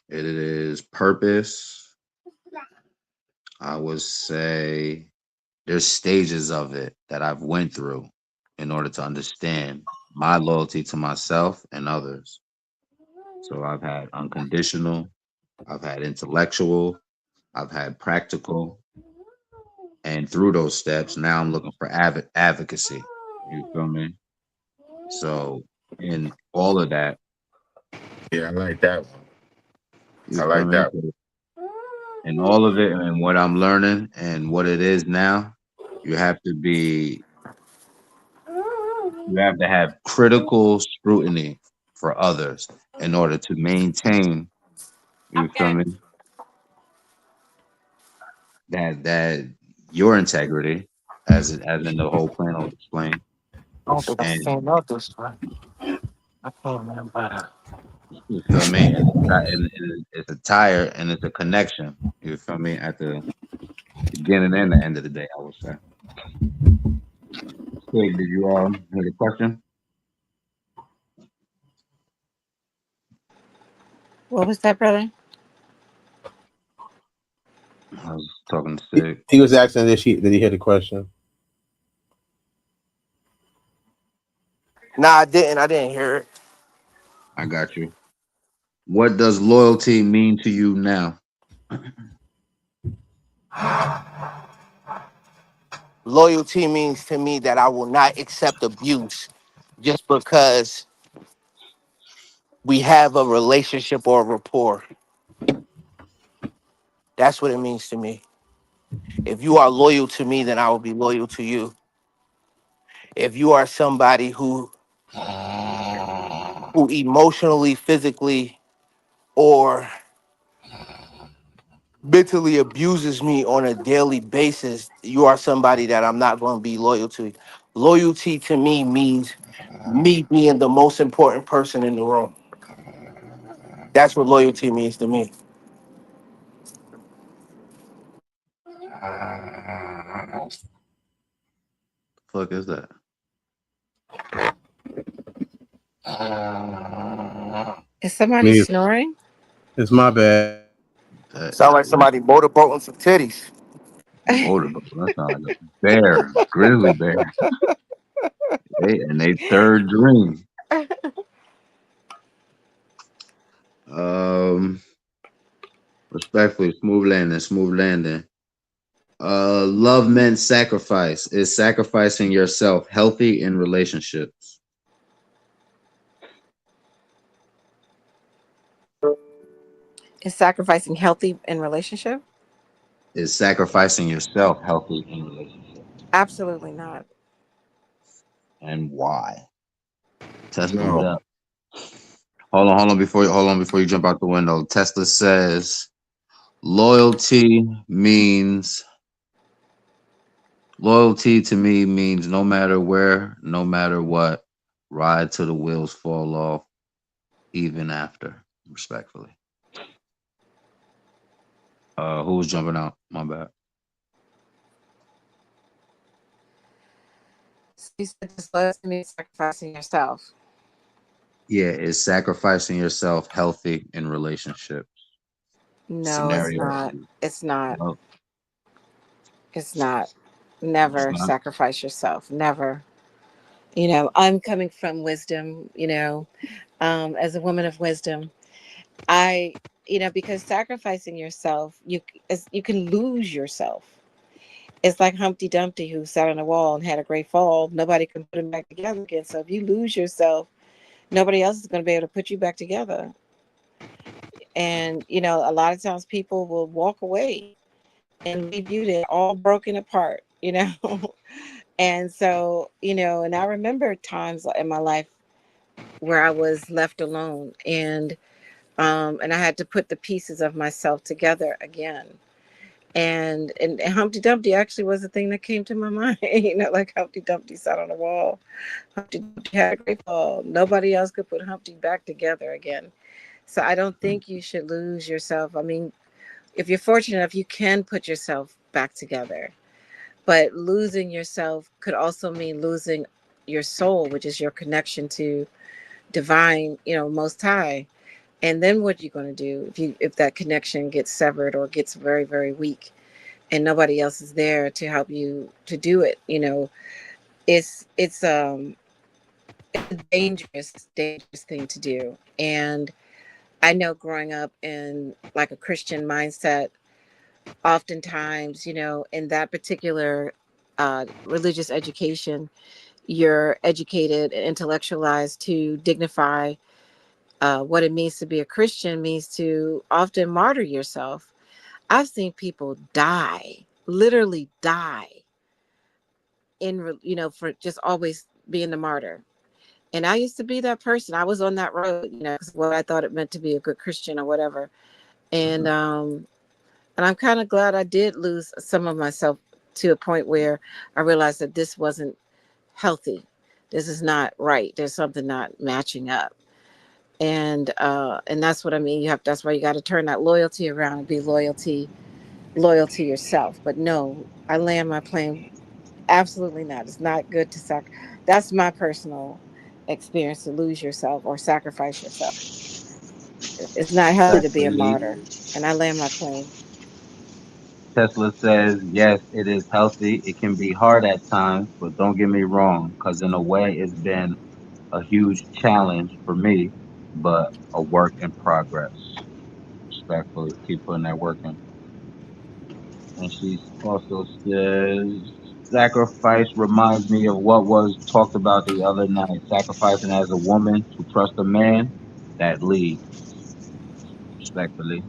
It is purpose. I would say there's stages of it that I've went through in order to understand my loyalty to myself and others. So I've had unconditional, I've had intellectual, I've had practical, and through those steps, now I'm looking for advocacy. You feel me? So in all of that, Yeah, I like that one. I you feel like me? that one. So in all of it and what I'm learning and what it is now, you have to be you have to have critical scrutiny for others in order to maintain, you feel me, that your integrity as in the whole plan I was explained. And you feel me? And it's a tire and it's a connection. You feel me? At the beginning and the end of the day, I would say. Sig, did you hear the question? What was that, brother? I was talking to He, Sig. he was asking did he hear the question? Nah, I didn't. I didn't hear it. I got you. What does loyalty mean to you now? Loyalty means to me that I will not accept abuse just because we have a relationship or a rapport. That's what it means to me. If you are loyal to me, then I will be loyal to you. If you are somebody who emotionally, physically, or mentally abuses me on a daily basis, you are somebody that I'm not going to be loyal to. Loyalty to me means me being the most important person in the room. That's what loyalty means to me. Fuck is that? Is somebody Me, snoring? it's my bad. That Sound is like somebody motorboating some titties. motorboat. That sounds like a bear, grizzly bear. They third dream. Um, respectfully, smooth landing, smooth landing. Love meant sacrifice. Is sacrificing yourself healthy in relationships? Is sacrificing healthy in relationship? Is sacrificing yourself healthy in relationships? Absolutely not. And why? Test them No. depth. Hold on before you jump out the window. Tesla says loyalty loyalty to me means no matter where, no matter what, ride till the wheels fall off, even after. Respectfully. Who's jumping out? My bad. So you said this last to me sacrificing yourself. Yeah, is sacrificing yourself healthy in relationships? No, it's Scenario. not. It's not. No, It's not. it's Never not. sacrifice yourself. Never. I'm coming from wisdom, as a woman of wisdom. I, because sacrificing yourself, you can lose yourself. It's like Humpty Dumpty who sat on a wall and had a great fall. Nobody can put him back together again. So if you lose yourself, nobody else is going to be able to put you back together. And a lot of times people will walk away and leave you there all broken apart. And so, and I remember times in my life where I was left alone, and I had to put the pieces of myself together again. And Humpty Dumpty actually was the thing that came to my mind. Like Humpty Dumpty sat on a wall. Humpty Dumpty had a great fall. Nobody else could put Humpty back together again. So I don't think you should lose yourself. I mean, if you're fortunate enough, you can put yourself back together. But losing yourself could also mean losing your soul, which is your connection to divine, most high. And then what are you going to do if that connection gets severed or gets very, very weak and nobody else is there to help you to do it? It's a dangerous thing to do. And I know growing up in like a Christian mindset, oftentimes, in that particular religious education, you're educated and intellectualized to dignify what it means to be a Christian means to often martyr yourself. I've seen people die, literally die, for just always being the martyr. And I used to be that person. I was on that road, 'cause what I thought it meant to be a good Christian or whatever. And I'm kind of glad I did lose some of myself to a point where I realized that this wasn't healthy. This is not right. There's something not matching up. And that's what I mean. That's why you got to turn that loyalty around and be loyal to yourself. But no, I land my plane. Absolutely not. It's not good to That's my personal experience, to lose yourself or sacrifice yourself. It's not healthy to be a Respectfully, martyr. And I land my plane. Tesla says, yes, it is healthy. It can be hard at times, but don't get me wrong, because in a way, it's been a huge challenge for me, but a work in progress. Respectfully, keep putting that work in. And she also says, sacrifice reminds me of what was talked about the other night. Sacrificing as a woman to trust a man that leads. Respectfully.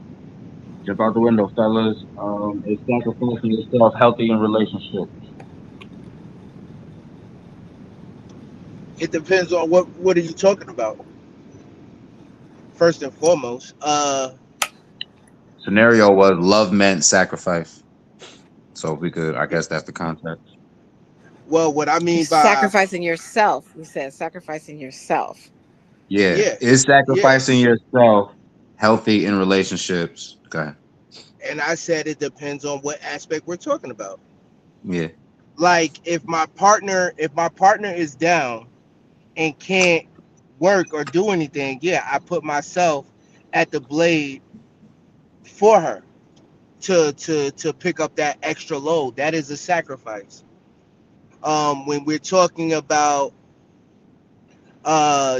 Jump out the window, fellas. Is sacrificing yourself healthy in relationships? It depends on what are you talking about. First and foremost, Scenario was love meant sacrifice. So we could, I guess that's the context. well, what I mean by Sacrificing yourself. You said sacrificing yourself. Yeah. yeah, Is yeah, sacrificing yourself healthy in relationships? Okay. and I said it depends on what aspect we're talking about. Yeah. Like if my partner is down and can't work or do anything, yeah, I put myself at the blade for her to pick up that extra load. That is a sacrifice. When we're talking about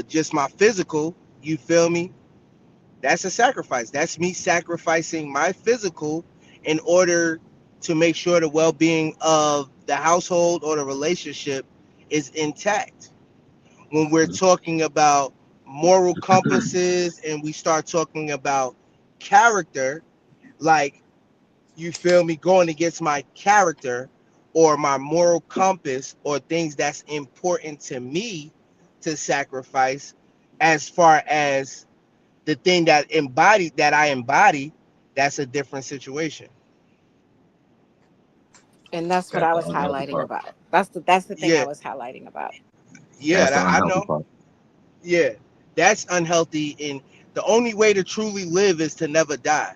just my physical, you feel me? That's a sacrifice. That's me sacrificing my physical in order to make sure the well-being of the household or the relationship is intact. When we're talking about moral compasses and we start talking about character, like, you feel me, going against my character or my moral compass or things that's important to me to sacrifice, as far as the thing that I embody, that's a different situation. And that's what That's I the was unhealthy highlighting part. about. That's the thing I Yeah, was highlighting about. yeah, That's the that I unhealthy know. part. Yeah, that's unhealthy, and the only way to truly live is to never die.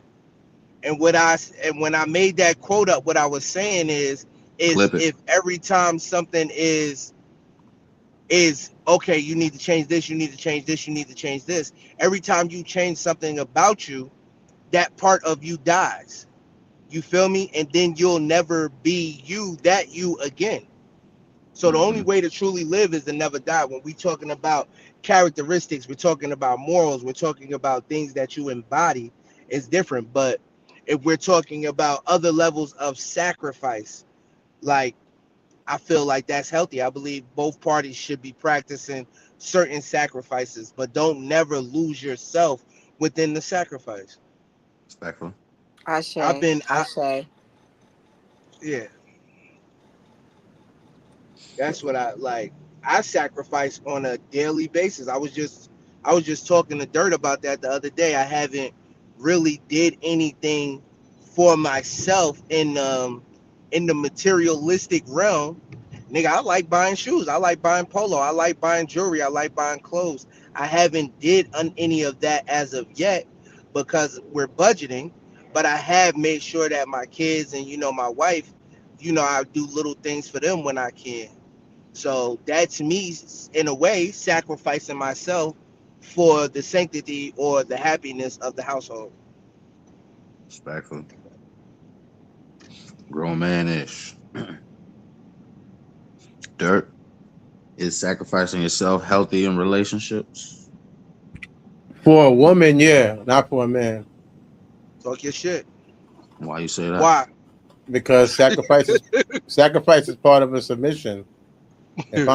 And when I made that quote up, what I was saying is Clip it. if every time something is okay, you need to change this, you need to change this, you need to change this. Every time you change something about you, that part of you dies. You feel me? And then you'll never be you again. So the only Hmm. way to truly live is to never die. When we're talking about characteristics, we're talking about morals, we're talking about things that you embody, is different. But if we're talking about other levels of sacrifice, like, I feel like that's healthy. I believe both parties should be practicing certain sacrifices, but don't never lose yourself within the sacrifice. Respectful. Ashe. I've been I Ashe. Yeah, that's what I like. I sacrifice on a daily basis. I was just talking to Dirt about that the other day. I haven't really did anything for myself in the materialistic realm. Nigga, I like buying shoes. I like buying polo. I like buying jewelry. I like buying clothes. I haven't did any of that as of yet because we're budgeting, but I have made sure that my kids and my wife, I do little things for them when I can. So that's me, in a way, sacrificing myself for the sanctity or the happiness of the household. Respectful. Grown man ish. Dirt. Is sacrificing yourself healthy in relationships? For a woman, yeah, not for a man, Talk your shit. Why you say that? Why? because sacrifice is part of a submission. If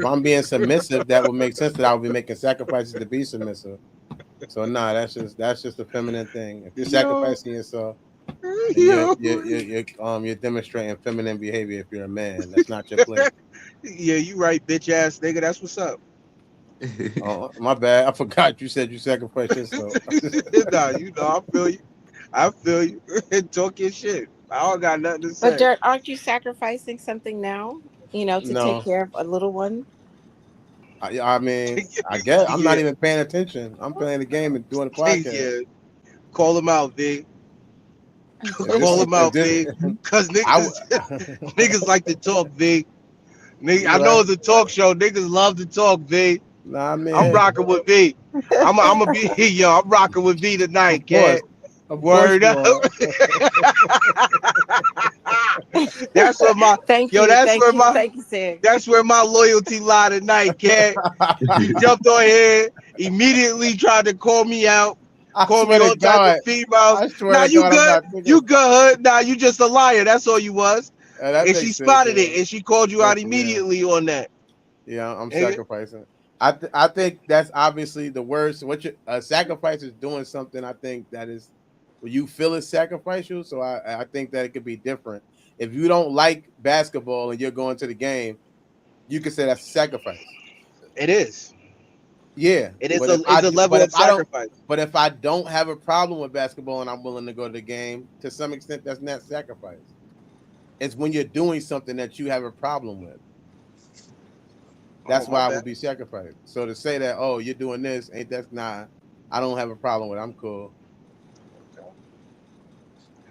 I'm being submissive, that would make sense that I would be making sacrifices to be submissive. So nah, that's just a feminine thing. If you're Yo, sacrificing yourself, then yo. you're demonstrating feminine behavior. If you're a man, that's not your place. Yeah, you right, bitch ass nigga. That's what's up. Oh, my bad. I forgot you said you sacrifice yourself. Nah, I feel you. I feel you. Talk your shit. I don't got nothing to But say. Dirt, aren't you sacrificing something now? To take No, care of a little one. I mean, I guess I'm not Yeah, even paying attention. I'm playing the game and doing the podcast. yeah. Call him out, V. If this, Call him if out, this, V. Cause I, w- niggas like to talk, V. Nigga, you I know right? it's a talk show. Niggas love to talk, V. Nah, I mean, I'm hey, rocking with V. I'm gonna be yo. I'm rocking with V tonight, of course, cat. of course Word you up. are. That's where my Thank yo. you, thank you, thank you, Sid. That's where my loyalty lie tonight, cat. You jumped on here, immediately tried to call me out, I call me swear to all type of God. females. I swear Now to you God, I'm good, not thinking. you good. Now you just a liar. That's all you was. That And she makes sense. spotted it, and she called you out Listen, yeah. immediately on that. Yeah, I'm Nigga. sacrificing. I think that's obviously the worst. What you sacrifice is doing something. I think that is what you feel is sacrificial. So I think that it could be different. If you don't like basketball and you're going to the game, you could say that's a sacrifice. It is. Yeah, It is but a. if I It's a do, level of sacrifice. but if I don't have a problem with basketball and I'm willing to go to the game, to some extent, that's not sacrifice. It's when you're doing something that you have a problem with. Oh That's my why I bad. would be sacrificed. So to say that, oh, you're doing this, ain't that's not, I don't have a problem with it. I'm cool.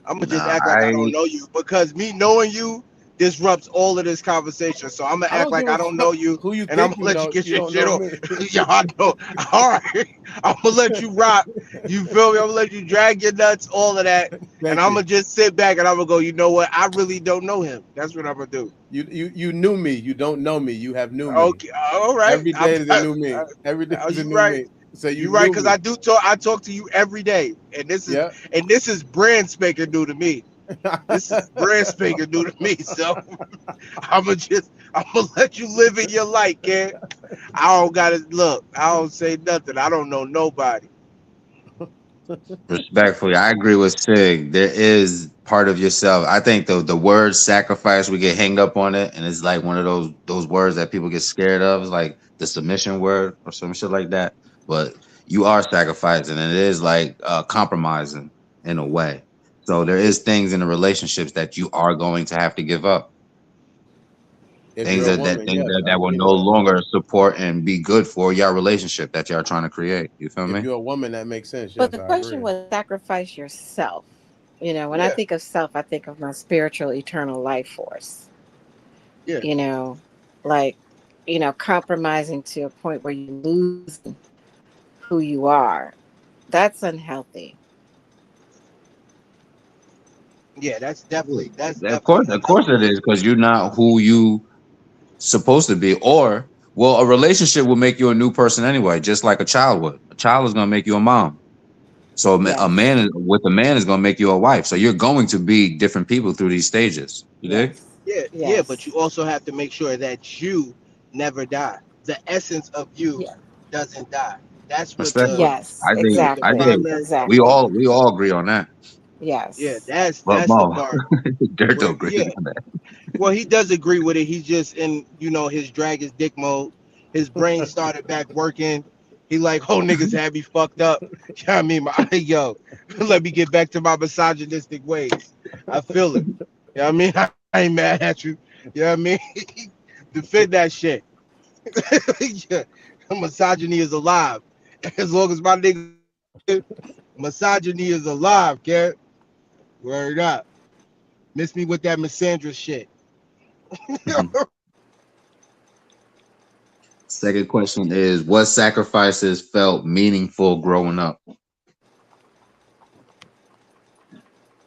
I'm gonna just Nah, act like I don't know you because me knowing you disrupts all of this conversation. So I'm gonna I act don't like give I a don't know fuck you, who you and I'm think gonna you let you know. get You your don't shit know on. me. Yeah, I know. All right, I'm gonna let you rock. You feel me? I'm gonna let you drag your nuts, all of that, and Thank I'm you. gonna just sit back and I'm gonna go. You know what? I really don't know him. That's what I'm gonna do. You knew me. You don't know me. You have knew me. Okay, all right. Every day is a new me. Every day is a You new right. me. So you You right, knew because me. I do talk. I talk to you every day, Yeah. and this is brand spanking new to me. This is brand spanking new to me. So I'm gonna let you live in your light, kid. I don't gotta look. I don't say nothing. I don't know nobody. respectfully, I agree with Sig. There is part of yourself. I think the word sacrifice, we get hanged up on it, and it's like one of those words that people get scared of. It's like the submission word or some shit like that. But you are sacrificing, and it is like compromising in a way. So there is things in the relationships that you are going to have to give up. If Things you're a that woman, things yes, I that will believe no that. longer support and be good for your relationship that y'all trying to create. You feel If me? you're a woman, that makes sense. But Yes, the I question agree. was sacrifice yourself. When I Yeah, think of self, I think of my spiritual eternal life force. yeah, You know, like, compromising to a point where you lose who you are. That's unhealthy. yeah. That's definitely Of course unhealthy. it is, because you're not who you supposed to be. Or, well, a relationship will make you a new person anyway, just like a child would. A child is gonna make you a mom. So a Yes. man with a man is gonna make you a wife. So you're going to be different people through these stages. You dig? Yes. Yeah, yeah. But you Yes. also have to make sure that you never die. The essence of you Yeah. doesn't die. That's what the Respectfully, Yes. the I Exactly. dig. primary part. Exactly. We all agree on that. Yeah, Yes. But that's the Mo, part Dirt where don't agree yeah. on that. Well, he does agree with it. He's just in, his drag his dick mode. His brain started back working. He like, oh, niggas had me fucked up. You know what I mean? Yo, let me get back to my misogynistic ways. I feel it. You know what I mean? I ain't mad at you. You know what I mean? Defend that shit. Yeah. Misogyny is alive. As long as my nigga, misogyny is alive, cat. Word up. Miss me with that misandra shit. Second question is, what sacrifices felt meaningful growing up?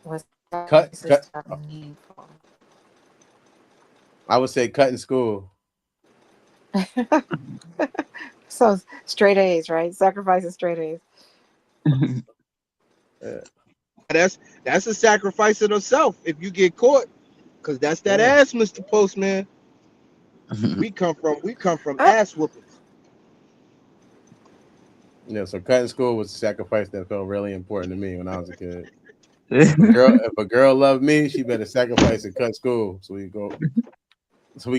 Was Cut, this cut. stuff meaningful? I would say cut in school. So straight A's, right? Sacrificing straight A's. Yeah, That's a sacrifice in itself if you get caught, because that's that yeah, ass, Mr. Postman. We come from I, ass whoopings. yeah. So cut in school was a sacrifice that felt really important to me when I was a kid. If a girl loved me, she better sacrifice and cut school so we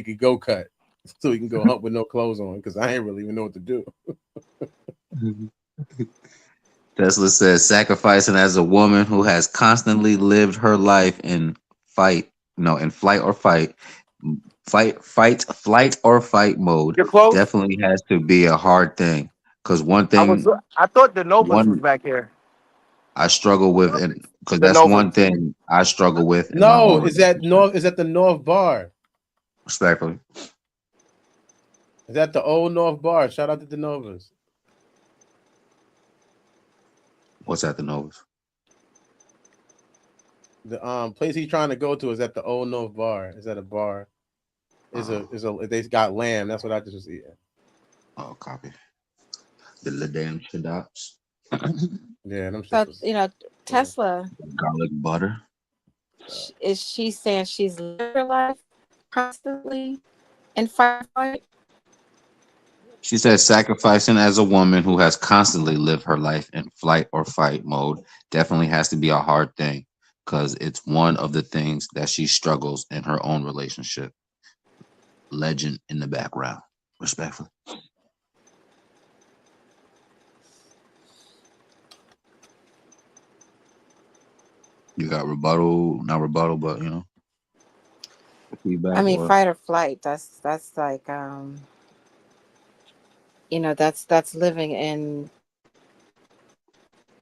could go cut, so we can go hunt with no clothes on because I ain't really even know what to do. Tesla says sacrificing as a woman who has constantly lived her life in fight, no, in flight or fight, flight or fight mode You're close. definitely has to be a hard thing. Because I thought the Novus was one back here. I struggle with, and because The that's one Novus. thing I struggle with in my No, own is that relationship. north? Is that the North Bar? Respectfully, Is that the old North Bar? Shout out to the Novas. what's at the Novus? The place he's trying to go to is at the Old North Bar. It's at a bar. They got lamb. That's what I just was eating. Oh, copy. The Ladam Shadops. Yeah, them shits So was Tesla, Garlic butter. is she saying she's living her life constantly in fight? She says sacrificing as a woman who has constantly lived her life in flight or fight mode definitely has to be a hard thing because it's one of the things that she struggles in her own relationship. Legend in the background. Respectfully. You got rebuttal, not rebuttal, but feedback I mean, or fight or flight. That's like that's living in,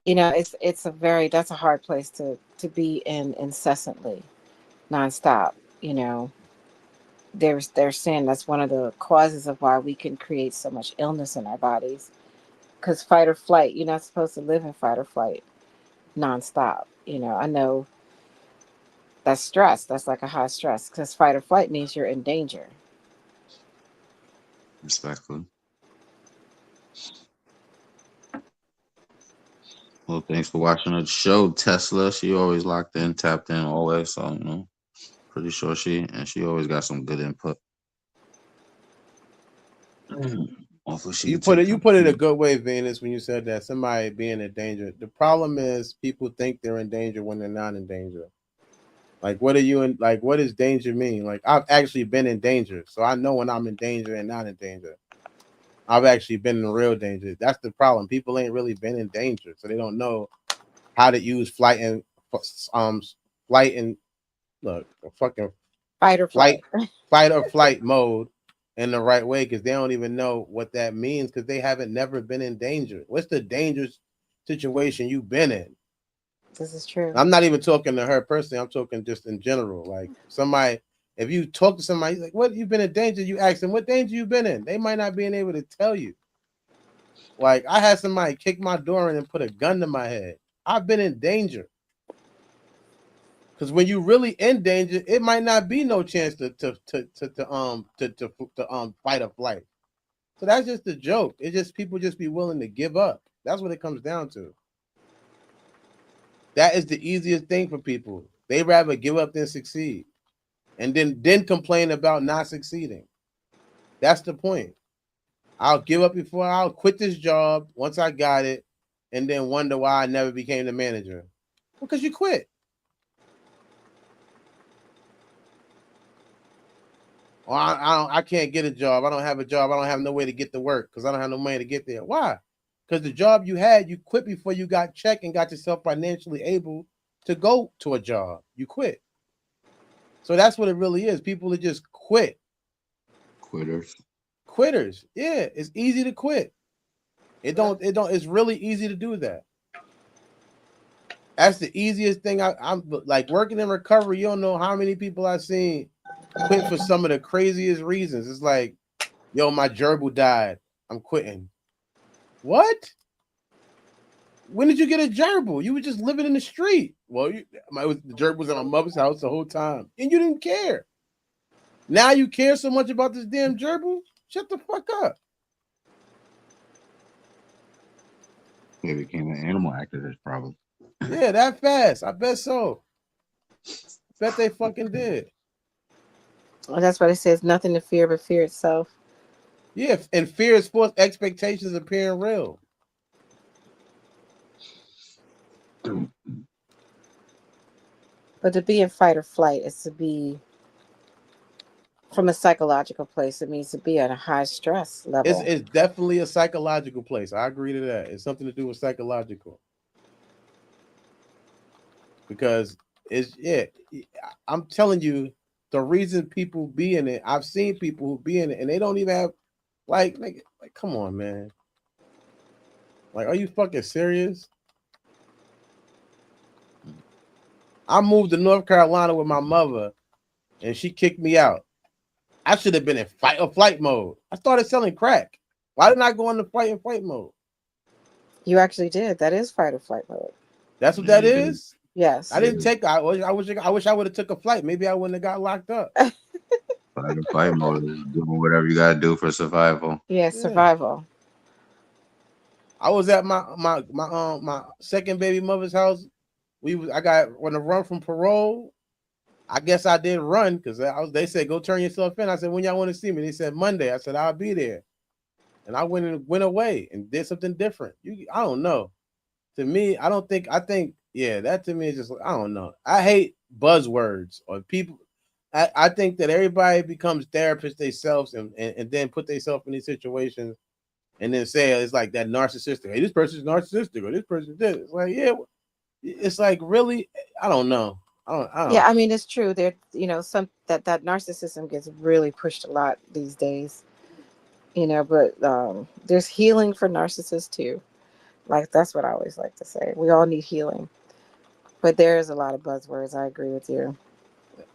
it's a very, that's a hard place to be in incessantly, nonstop. You know, they're saying that's one of the causes of why we can create so much illness in our bodies. Because fight or flight, you're not supposed to live in fight or flight nonstop. I know that's stress. That's like a high stress because fight or flight means you're in danger. respectfully. Well, thanks for watching the show, Tesla. She always locked in, tapped in, always. So pretty sure she always got some good input. Hopefully she You can put take it. You some put it a heat. good way, Venus, when you said that somebody being in danger. The problem is people think they're in danger when they're not in danger. Like, what are you in? Like, what does danger mean? Like, I've actually been in danger, so I know when I'm in danger and not in danger. I've actually been in real danger. That's the problem. People ain't really been in danger, so they don't know how to use um flight and look fucking Fight or flight flight. fight or flight mode in the right way because they don't even know what that means because they haven't never been in danger. What's the dangerous situation you've been in? This is true. I'm not even talking to her personally. I'm talking just in general. Like somebody, if you talk to somebody, like, what you've been in danger, you ask them what danger you been in. They might not be able to tell you. Like I had somebody kick my door in and put a gun to my head. I've been in danger. Because when you really in danger, it might not be no chance to fight or flight. So that's just a joke. It's just people just be willing to give up. That's what it comes down to. That is the easiest thing for people. They rather give up than succeed, and then complain about not succeeding. That's the point. I'll give up before I'll quit this job once I got it, and then wonder why I never became the manager. Because you quit. Or I can't get a job. I don't have a job. I don't have no way to get to work because I don't have no money to get there. Why? Because the job you had, you quit before you got checked and got yourself financially able to go to a job. You quit. So that's what it really is. People that just quit. Quitters. Quitters. Yeah, it's easy to quit. It's really easy to do that. That's the easiest thing. I'm like working in recovery. You don't know how many people I've seen quit for some of the craziest reasons. It's like, yo, my gerbil died. I'm quitting. What? When did you get a gerbil? You were just living in the street. Well, the gerbil was at my mother's house the whole time, and you didn't care. Now you care so much about this damn gerbil? Shut the fuck up. They became an animal activist, probably. Yeah, that fast. I bet so. Bet they fucking did. Well, that's what it says. Nothing to fear but fear itself. Yeah, and fear is false expectations appearing real. But to be in fight or flight is to be from a psychological place. It means to be at a high stress level. It's definitely a psychological place. I agree to that. It's something to do with psychological. Because I'm telling you, the reason people be in it, I've seen people who be in it and they don't even have like come on, man. Like, are you fucking serious? I moved to North Carolina with my mother and she kicked me out. I should have been in fight or flight mode. I started selling crack. Why didn't I go into fight mode? You actually did. That is fight or flight mode. That's what that is. Yes. I didn't take. I wish I would have took a flight. Maybe I wouldn't have got locked up. Fight or fight mode is doing whatever you gotta do for survival. Yeah, Yeah. survival. I was at my second baby mother's house. I got on the run from parole. I guess I did run because they said go turn yourself in. I said when y'all want to see me. They said Monday. I said I'll be there, and I went away and did something different. I don't know. To me, I think yeah, that to me is just I don't know. I hate buzzwords or people. I think that everybody becomes therapists themselves and then put themselves in these situations and then say it's like that narcissistic. Hey, this person's narcissistic or this person's this. It's like yeah, it's like really I don't know. I Yeah, don't. I mean it's true. There, some that narcissism gets really pushed a lot these days. But there's healing for narcissists too. Like that's what I always like to say. We all need healing, but there is a lot of buzzwords. I agree with you.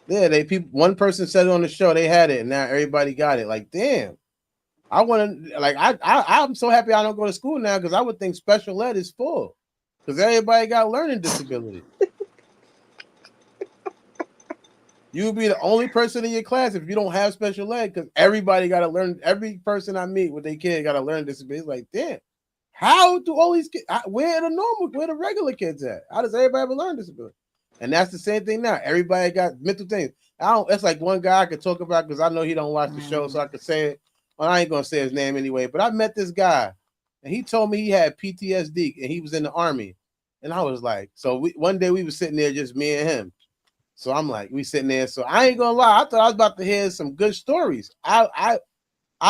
Yeah, one person said it on the show they had it and now everybody got it. Like damn. I want to like I'm so happy I don't go to school now because I would think special ed is full because everybody got learning disability. You would be the only person in your class if you don't have special ed because everybody got to learn. Every person I meet with their kid got to learn disability. It's like, damn, how do all these kids? Where the regular kids at? How does everybody ever learn disability? And that's the same thing now. Everybody got mental things. It's like one guy I could talk about because I know he don't watch the show, so I could say it. Well, I ain't gonna say his name anyway. But I met this guy, and he told me he had PTSD and he was in the army. And I was like, one day we were sitting there, just me and him. So I'm like, we sitting there. So I ain't gonna lie, I thought I was about to hear some good stories. I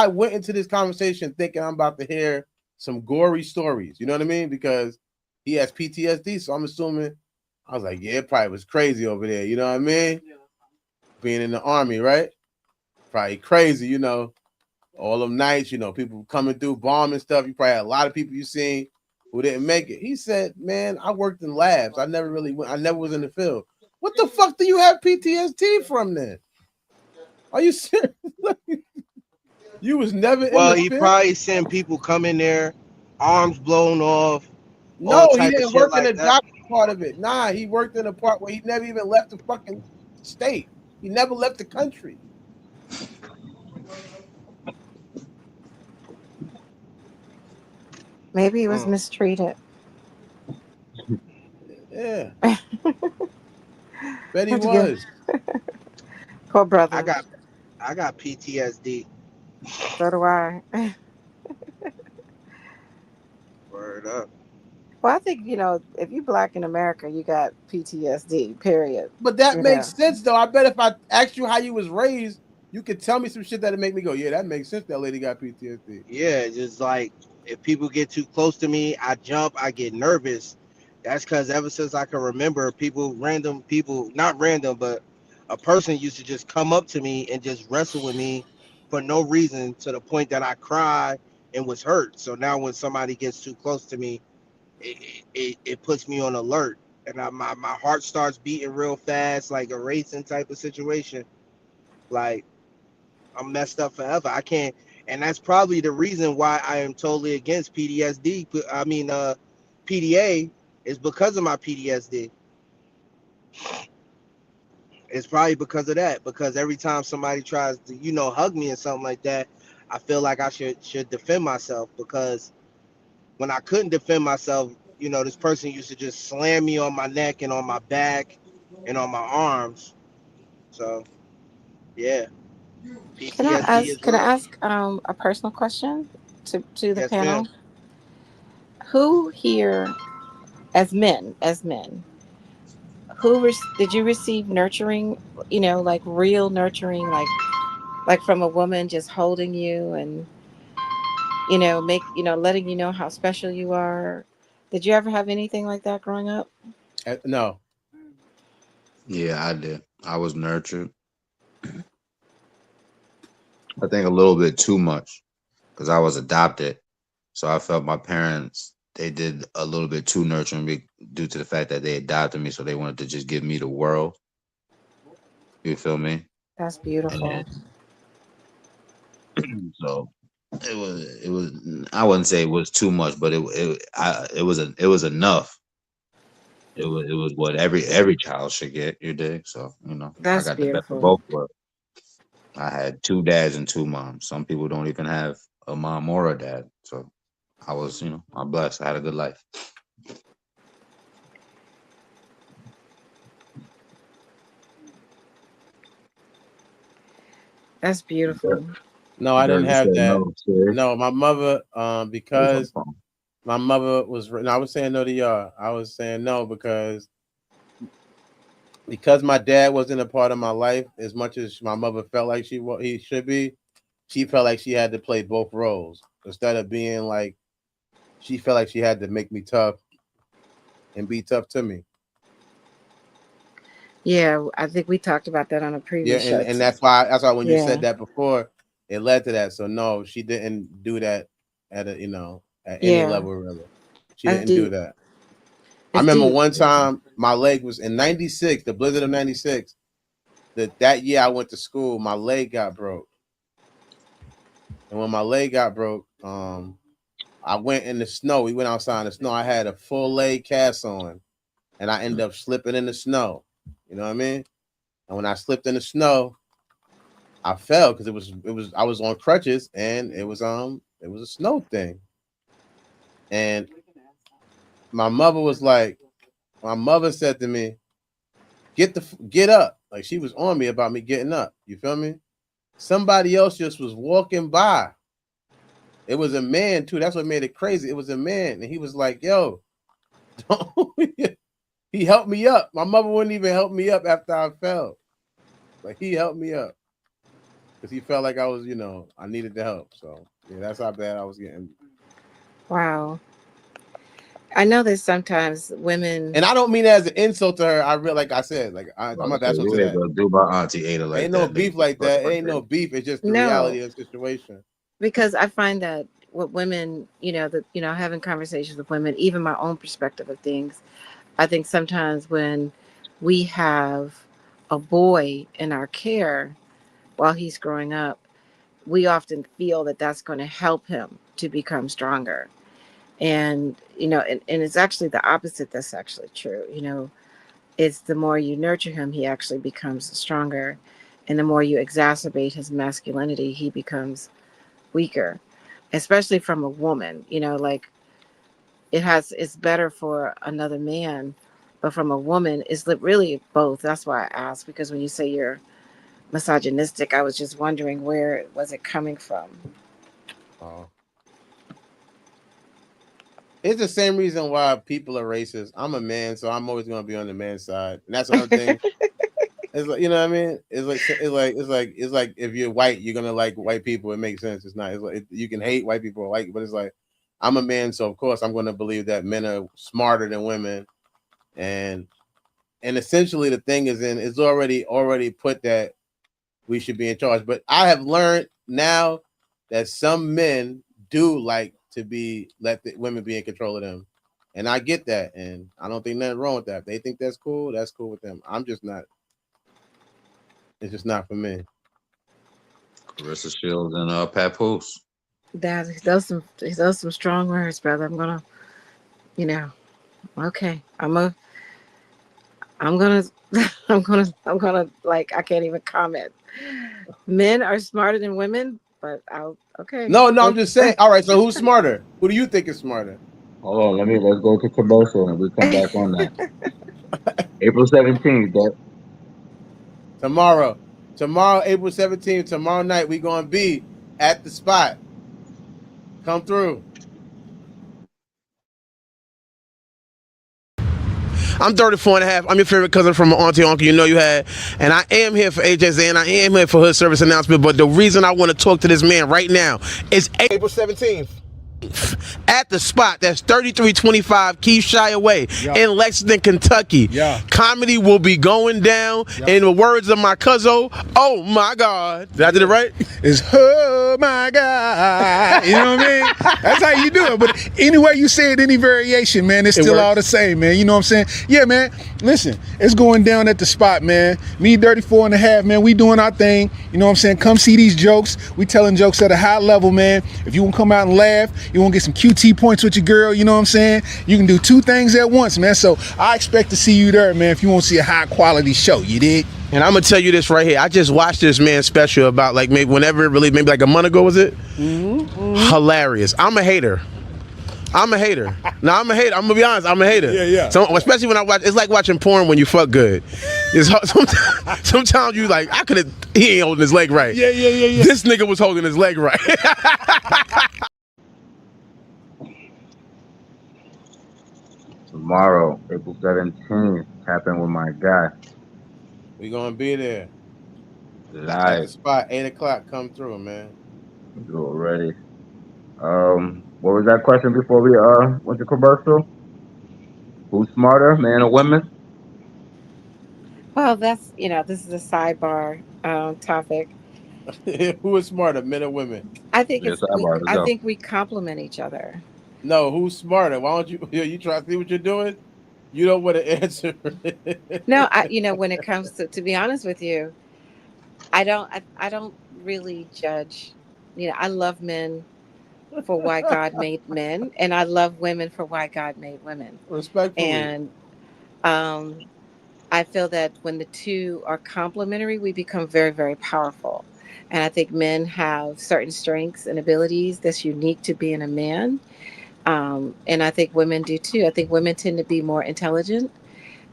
went into this conversation thinking I'm about to hear some gory stories. You know what I mean? Because he has PTSD. So I'm assuming I was like, yeah, it probably was crazy over there. You know what I mean? Yeah. Being in the army, right? Probably crazy, all them nights, people coming through, bombing stuff. You probably had a lot of people you seen who didn't make it. He said, man, I worked in labs. I never was in the field. What the fuck do you have PTSD from then? Are you serious? You was never in Well, the he field? probably sent people come in there, arms blown off, all No, he type of didn't shit work in the like that. doctor part of it. Nah, he worked in a part where he never even left the fucking state. He never left the country. Maybe he was mistreated. Yeah. Bet he Have to give was. poor I brother. got I got PTSD. So do I. Word up. Well, I think if you black in America, you got PTSD. Period. But that You makes know. sense though. I bet if I asked you how you was raised, you could tell me some shit that'd make me go, yeah, that makes sense. That lady got PTSD. Yeah, just like if people get too close to me, I jump, I get nervous. That's because ever since I can remember, random people, not random, but a person used to just come up to me and just wrestle with me for no reason to the point that I cried and was hurt. So now when somebody gets too close to me, it puts me on alert. And my heart starts beating real fast, like a racing type of situation. Like I'm messed up forever. I can't, and that's probably the reason why I am totally against PTSD. I mean, PDA is because of my PTSD. It's probably because of that. Because every time somebody tries to, hug me or something like that, I feel like I should defend myself. Because when I couldn't defend myself, this person used to just slam me on my neck and on my back and on my arms. So yeah, Can I PTSD ask? is Can I real. ask a personal question to the Yes, ma'am. panel? Who here, as men, did you receive nurturing? Like real nurturing, like from a woman just holding you and letting you know how special you are. Did you ever have anything like that growing up? No. Yeah, I did. I was nurtured. I think a little bit too much because I was adopted. So I felt my parents they did a little bit too nurturing due to the fact that they adopted me, so they wanted to just give me the world. You feel me? That's beautiful. And so it was I wouldn't say it was too much, but it was enough. it was what every child should get. You dig? So I That's got the best of beautiful. both worlds. I had 2 dads and 2 moms. Some people don't even have a mom or a dad. So I was, I'm blessed. I had a good life. That's beautiful. No, I didn't Dirk, you have said that. no, serious. No, my mother, What's up, because phone? my mother was. No, I was saying no to y'all. I was saying no because my dad wasn't a part of my life as much as my mother felt like he should be. She felt like she had to play both roles instead of being like she felt like she had to make me tough and be tough to me. Yeah, I think we talked about that on a Yeah, previous and, show. and that's why when you said Yeah, that before, it led to that. So no, she didn't do that at at any yeah. level really. She That's didn't do deep. that. I It's remember deep. one time my leg was in '96, the blizzard of '96. That year I went to school, my leg got broke. And when my leg got broke, I went in the snow. We went outside in the snow. I had a full leg cast on, and I ended up slipping in the snow. You know what I mean? And when I slipped in the snow, I fell because I was on crutches, and it was a snow thing. And my mother said to me, get up. Like she was on me about me getting up. You feel me? Somebody else just was walking by. It was a man too. That's what made it crazy. It was a man, and he was like, "Yo, don't." He helped me up. My mother wouldn't even help me up after I fell. Like he helped me up because he felt like I was, I needed the help. So yeah, that's how bad I was getting. Wow. I know that sometimes women. And I don't mean that as an insult to her. I really, like I said, like I'm Well, not. so That's what you to ain't that. gonna do my auntie Ada like Ain't no that, nigga. beef like that. It ain't no That. beef. It's just the reality No, of the situation. because I find that what women, having conversations with women, even my own perspective of things, I think sometimes when we have a boy in our care while he's growing up, we often feel that that's going to help him to become stronger. And, and it's actually the opposite that's actually true. It's the more you nurture him, he actually becomes stronger. And the more you exacerbate his masculinity, he becomes weaker, especially from a woman. Like it's better for another man, but from a woman, it's really both. That's why I asked, because when you say you're misogynistic, I was just wondering where was it coming from. Oh. It's the same reason why people are racist. I'm a man, so I'm always gonna be on the man's side, and that's another thing. It's like, you know what I mean? It's like if you're white, you're gonna like white people. It makes sense. It's not. It's like you can hate white people or like, but it's like I'm a man, so of course I'm gonna believe that men are smarter than women, and essentially the thing is it's already put that we should be in charge. But I have learned now that some men do like to let the women be in control of them. And I get that. And I don't think nothing wrong with that. If they think that's cool with them. I'm just not. It's just not for me. Carissa Shields and Papoose. Those some strong words, brother. I'm gonna, okay. I'm gonna I'm gonna like I can't even comment. Men are smarter than women, but okay. No, I'm just saying. All right, so who's smarter? Who do you think is smarter? Hold on, let's go to commercial and we come back on that. April 17th, Dirk. Tomorrow, April 17th, tomorrow night, we gonna be at the spot. Come through. I'm 34 and a half. I'm your favorite cousin from my auntie uncle you know you had. And I am here for HSA and I am here for Hood Service Announcement. But the reason I want to talk to this man right now is April 17th. At the spot, that's 3325 Keithshire Way in Lexington, Kentucky. Comedy will be going down. In the words of my cousin, oh my God. Did I do it right? It's oh my God. You know what I mean? That's how you do it. But anyway you say it, any variation, man, it's still all the same, man. You know what I'm saying? Yeah, man. Listen, it's going down at the spot, man. Me, 34 and a half, man. We doing our thing. You know what I'm saying? Come see these jokes. We telling jokes at a high level, man. If you want to come out and laugh, You want to get some QT points with your girl, you know what I'm saying? You can do two things at once, man. So I expect to see you there, man, if you want to see a high quality show, you dig? And I'm gonna tell you this right here. I just watched this man's special about like maybe whenever it released, maybe like a month ago, was it? Hilarious. I'm a hater. No, I'm a hater. I'm gonna be honest. I'm a hater. Yeah. So, especially when I watch, it's like watching porn when you fuck good. It's hard, sometimes you like, he ain't holding his leg right. Yeah. This nigga was holding his leg right. Tomorrow, April 17th, tap in with my guy. We gonna be there at the Live. spot. 8 o'clock. Come through, man. Do it ready. What was that question before we went to commercial? Who's smarter, man or women? Well, that's this is a sidebar topic. Who is smarter, men or women? I think Yes, sidebar. Let's I go. think we complement each other. No, who's smarter? Why don't you? You try to see what you're doing. You don't want to answer. No, when it comes to be honest with you, I don't really judge. I love men for why God made men, and I love women for why God made women. Respectfully. And I feel that when the two are complementary, we become very, very powerful. And I think men have certain strengths and abilities that's unique to being a man. And I think women do too. I think women tend to be more intelligent.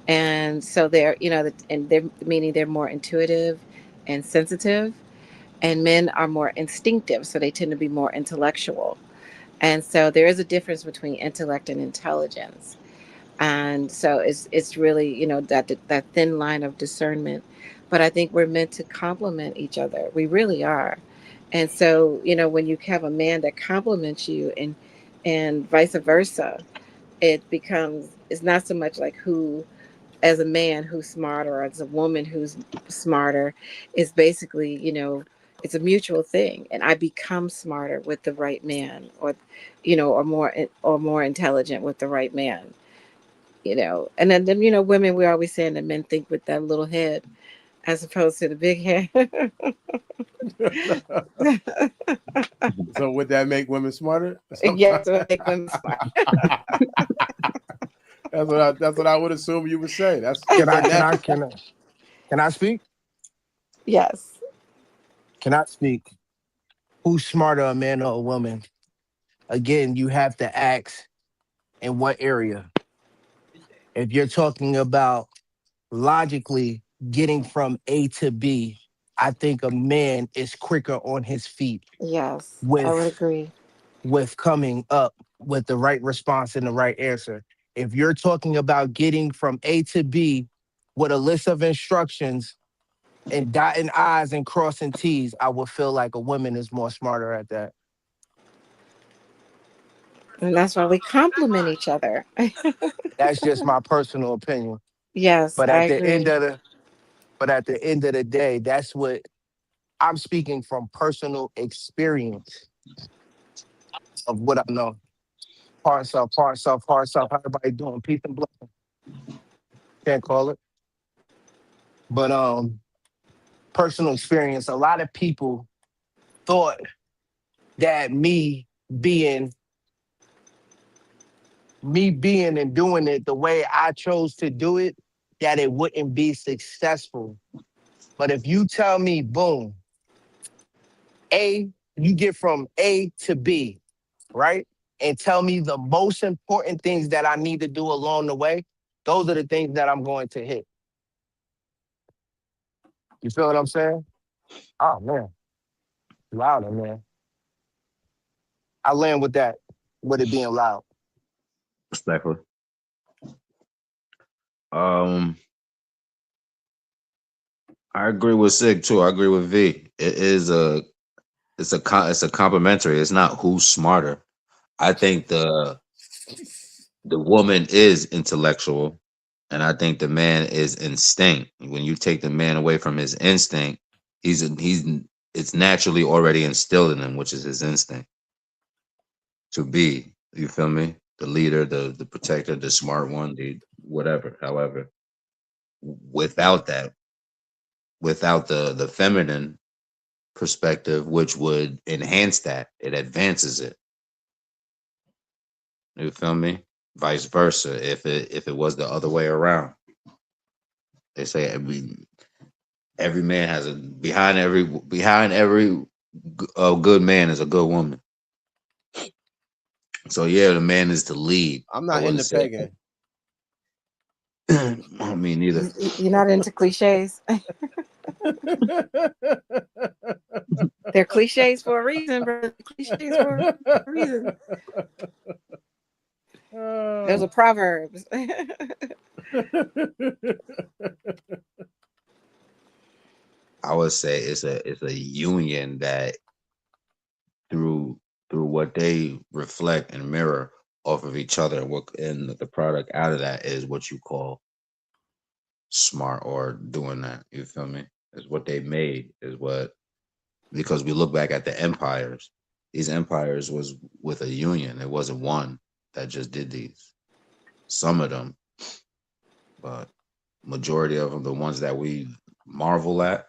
And so and they're meaning they're more intuitive and sensitive. And men are more instinctive. So they tend to be more intellectual. And so there is a difference between intellect and intelligence. And so it's really that thin line of discernment. But I think we're meant to complement each other. We really are. And so when you have a man that compliments you and vice versa, it's not so much like who, as a man who's smarter or as a woman who's smarter. It's basically it's a mutual thing, and I become smarter with the right man, or more intelligent with the right man. And then women, we're always saying that men think with that little head as opposed to the big head. So would that make women smarter? Yes, it would make women smart. That's what I would assume you would say. Can I speak? Yes. Can I speak? Who's smarter, a man or a woman? Again, you have to ask in what area. If you're talking about logically getting from A to B, I think a man is quicker on his feet Yes, I would with agree. coming up with the right response and the right answer. If you're talking about getting from A to B with a list of instructions and dotting I's and crossing T's, I would feel like a woman is more smarter at that. And that's why we complement each other. That's just my personal opinion. Yes, But I at the end agree. of the day, that's what I'm speaking from personal experience of what I know. Parts of. How everybody doing? Peace and blessing. Can't call it. But personal experience. A lot of people thought that being being and doing it the way I chose to do it, that it wouldn't be successful. But if you tell me, boom, you get from A to B, right? And tell me the most important things that I need to do along the way, those are the things that I'm going to hit. You feel what I'm saying? Oh man, louder, man. I land with that, with it being loud. Respectfully. Um, I agree with Sig too. I agree with V. It's a complimentary. It's not who's smarter. I think the woman is intellectual, and I think the man is instinct. When you take the man away from his instinct, he's it's naturally already instilled in him, which is his instinct to be. You feel me? The leader, the protector, the smart one, the whatever. However, without that, without the feminine perspective, which would enhance that, it advances it. You feel me? Vice versa. If it was the other way around, they say every man has a behind every good man is a good woman. So yeah, the man is the lead. I'm I not wouldn't into say. pegging. I mean, neither. You're not into cliches. They're cliches for a reason, bro. Cliches for a reason. Those are proverbs. I would say it's a union that through through what they reflect and mirror off of each other, and the product out of that is what you call smart or doing that. You feel me? Is what they made is what because we look back at the empires. These empires was with a union. It wasn't one that just did these. Some of them, but majority of them, the ones that we marvel at,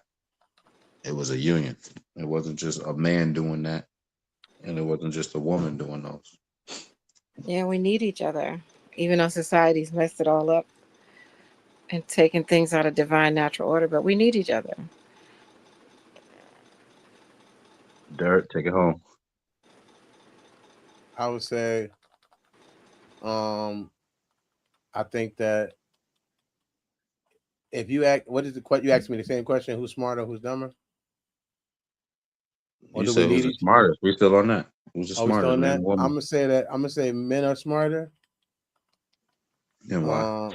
it was a union. It wasn't just a man doing that, and it wasn't just a woman doing those. Yeah, we need each other. Even though society's messed it all up and taking things out of divine natural order, but we need each other. Dirt, take it home. I would say, I think that if you act, what is the question? You asked me the same question: who's smarter, who's dumber, or You do we said who's need the each? smartest? We still on that. Who's the Are we still smartest, in man that? or I'm woman? gonna say that. I'm gonna say men are smarter, And why? um,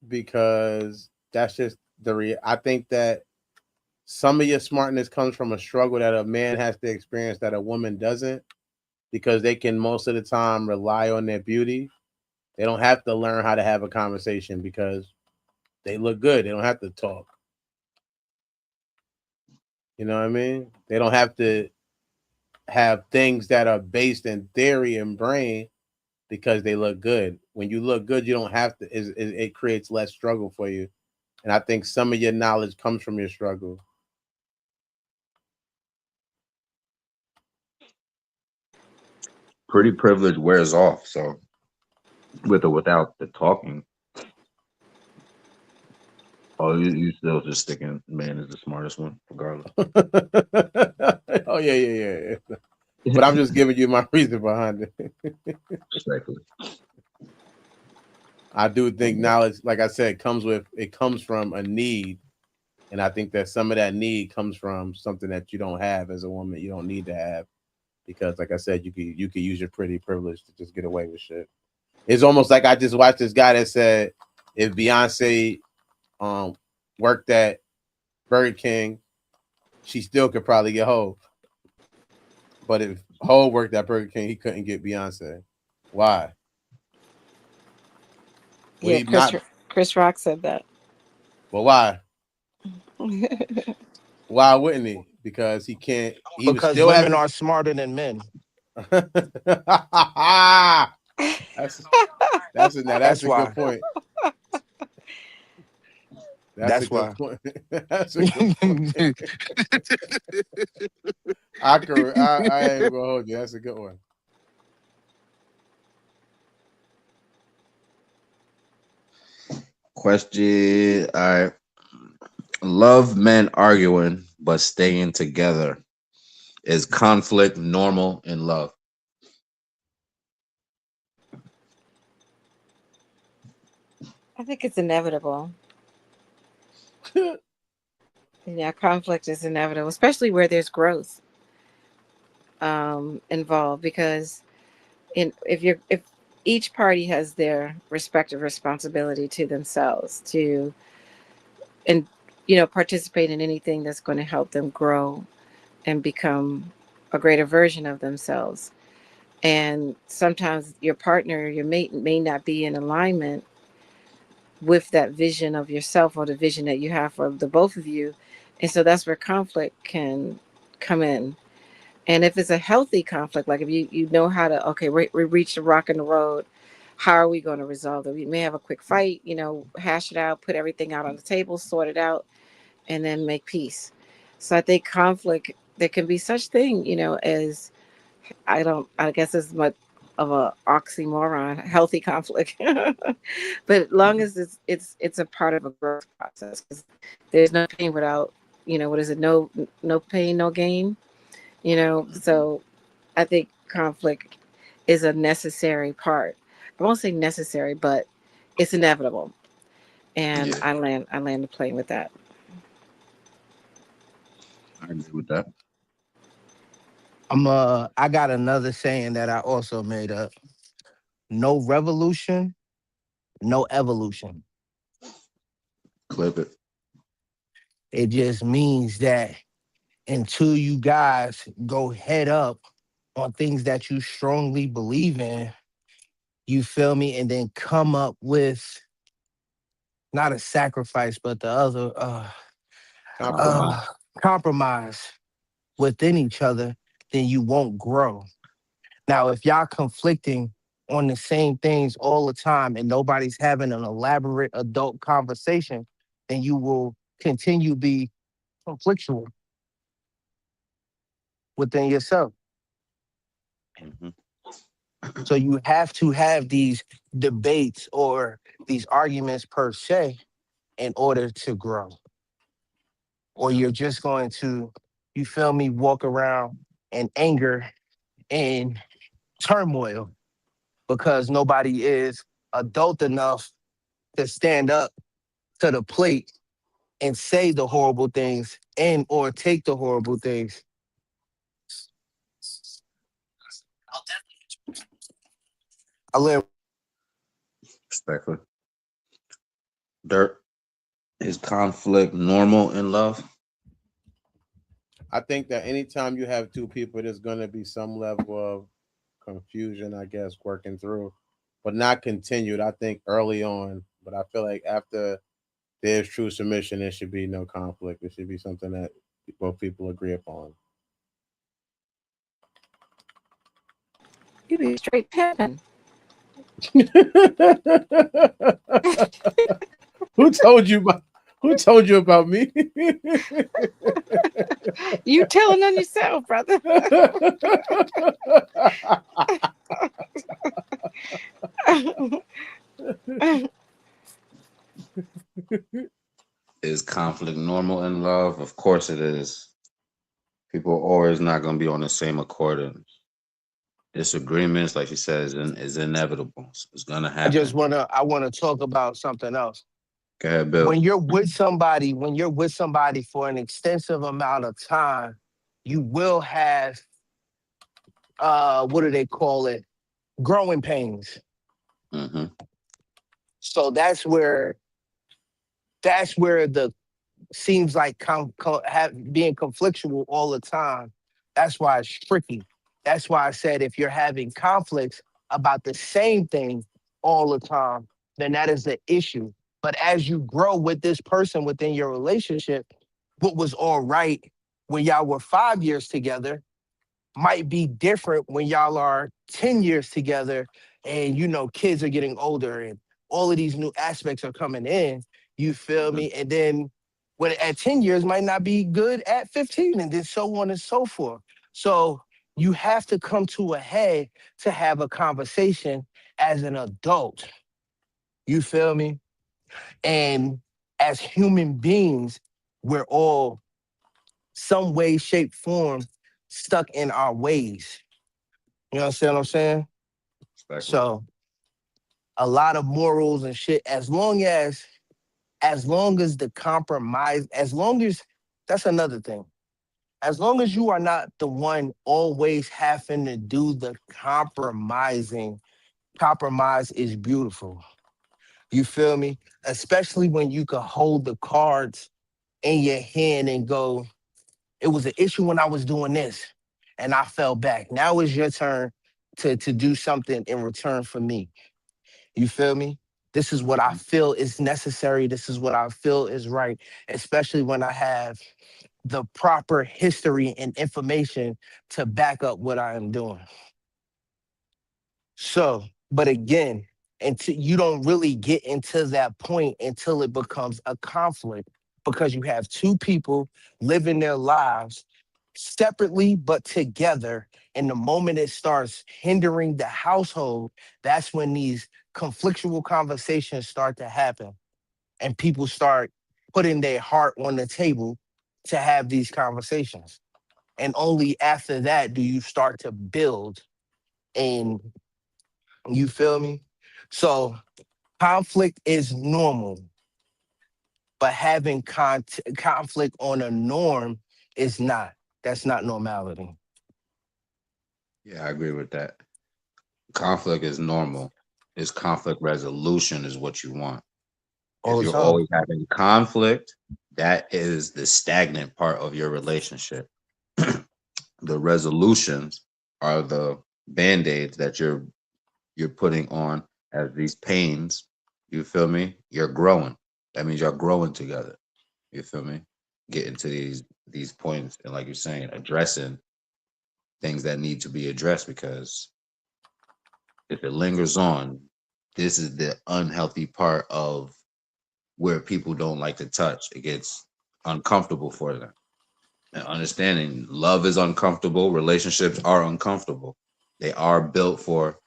because that's just I think that some of your smartness comes from a struggle that a man has to experience that a woman doesn't, because they can most of the time rely on their beauty. They don't have to learn how to have a conversation because they look good. They don't have to talk. You know what I mean? They don't have to have things that are based in theory and brain because they look good. When you look good, you don't have to. It creates less struggle for you, and I think some of your knowledge comes from your struggle. Pretty privilege wears off. So with or without the talking, oh, you still just sticking man is the smartest one, regardless. Oh yeah. But I'm just giving you my reason behind it. Respectfully. I do think knowledge, like I said, comes from a need, and I think that some of that need comes from something that you don't have as a woman. You don't need to have because, like I said, you could use your pretty privilege to just get away with shit. It's almost like I just watched this guy that said if Beyonce um worked at Burger King, she still could probably get Hov. But if Hov worked at Burger King, he couldn't get Beyonce. Why? Would Yeah, he not? Chris Rock said that. Well, why? Why wouldn't he? Because he can't. He would Because still have women to. are smarter than men. that's that's That's a good why. point. That's a That's good why. point. That's a good point. I ain't gonna hold you. That's a good one. Question. All right. Love men arguing but staying together. Is conflict normal in love? I think it's inevitable. Yeah, conflict is inevitable, especially where there's growth involved. Because if each party has their respective responsibility to themselves to and participate in anything that's going to help them grow and become a greater version of themselves. And sometimes your partner, your mate, may not be in alignment with that vision of yourself or the vision that you have for the both of you. And so that's where conflict can come in. And if it's a healthy conflict, like if you know how to, okay, we reached a rock in the road, how are we going to resolve it? We may have a quick fight, hash it out, put everything out on the table, sort it out, and then make peace. So I think conflict, there can be such thing, as I guess as much of a oxymoron, healthy conflict. But as long as it's a part of a growth process, 'cause there's no pain without, what is it? No pain, no gain. Mhm. So I think conflict is a necessary part. I won't say necessary, but it's inevitable. And Yeah, I land the plane with that. I agree with that. I got another saying that I also made up. No revolution, no evolution. Clip it. It just means that until you guys go head up on things that you strongly believe in, you feel me, and then come up with not a sacrifice, but the other Compromise. uh compromise within each other, then you won't grow. Now, if y'all conflicting on the same things all the time and nobody's having an elaborate adult conversation, then you will continue be conflictual within yourself. Hmm. So you have to have these debates or these arguments per se in order to grow. Or you're just going to, you feel me, walk around in anger and turmoil because nobody is adult enough to stand up to the plate and say the horrible things and or take the horrible things. I live. Respectfully. Dirt. Is conflict normal in love? I think that anytime you have two people, there's going to be some level of confusion, I guess, working through, but not continued. I think early on, but I feel like after there's true submission, there should be no conflict. It should be something that both people agree upon. You be straight pimping. Who told you about? Who told you about me? You telling on yourself, brother. Is conflict normal in love? Of course it is. People are always not going to be on the same accord. And disagreements, like you said, is inevitable. It's going to happen. I wanna talk about something else. Go ahead, Bill. When you're with somebody for an extensive amount of time, you will have what do they call it? Growing pains. Hmm. So that's where the seems like being conflictual all the time. That's why it's tricky. That's why I said if you're having conflicts about the same thing all the time, then that is the issue. But as you grow with this person within your relationship, what was all right when y'all were 5 years together might be different when y'all are 10 years together and kids are getting older and all of these new aspects are coming in. You feel Hmm. me? And then when at 10 years might not be good at 15 and then so on and so forth. So you have to come to a head to have a conversation as an adult. You feel me? And as human beings, we're all some way, shape, form stuck in our ways. You understand what I'm saying? Respectfully. So a lot of morals and shit. As long as the compromise, as long as that's another thing. As long as you are not the one always having to do the compromising, compromise is beautiful. You feel me? Especially when you could hold the cards in your hand and go, it was an issue when I was doing this and I fell back. Now it's your turn to do something in return for me. You feel me? This is what I Hmm. feel is necessary. This is what I feel is right, especially when I have the proper history and information to back up what I am doing. So, but again, until you don't really get into that point until it becomes a conflict because you have two people living their lives separately but together. And the moment it starts hindering the household, that's when these conflictual conversations start to happen. And people start putting their heart on the table to have these conversations. And only after that do you start to build. And you feel me? So conflict is normal, but having conflict on a norm is not. That's not normality. Yeah, I agree with that. Conflict is normal. Is conflict resolution is what you want. If All the you're time. always having conflict, that is the stagnant part of your relationship. The resolutions are the band-aids that you're putting on as these pains. You feel me? You're growing. That means you're growing together. You feel me? Getting to these points and like you're saying, addressing things that need to be addressed because if it lingers on, this is the unhealthy part of where people don't like to touch. It gets uncomfortable for them. And understanding love is uncomfortable, relationships are uncomfortable. They are built for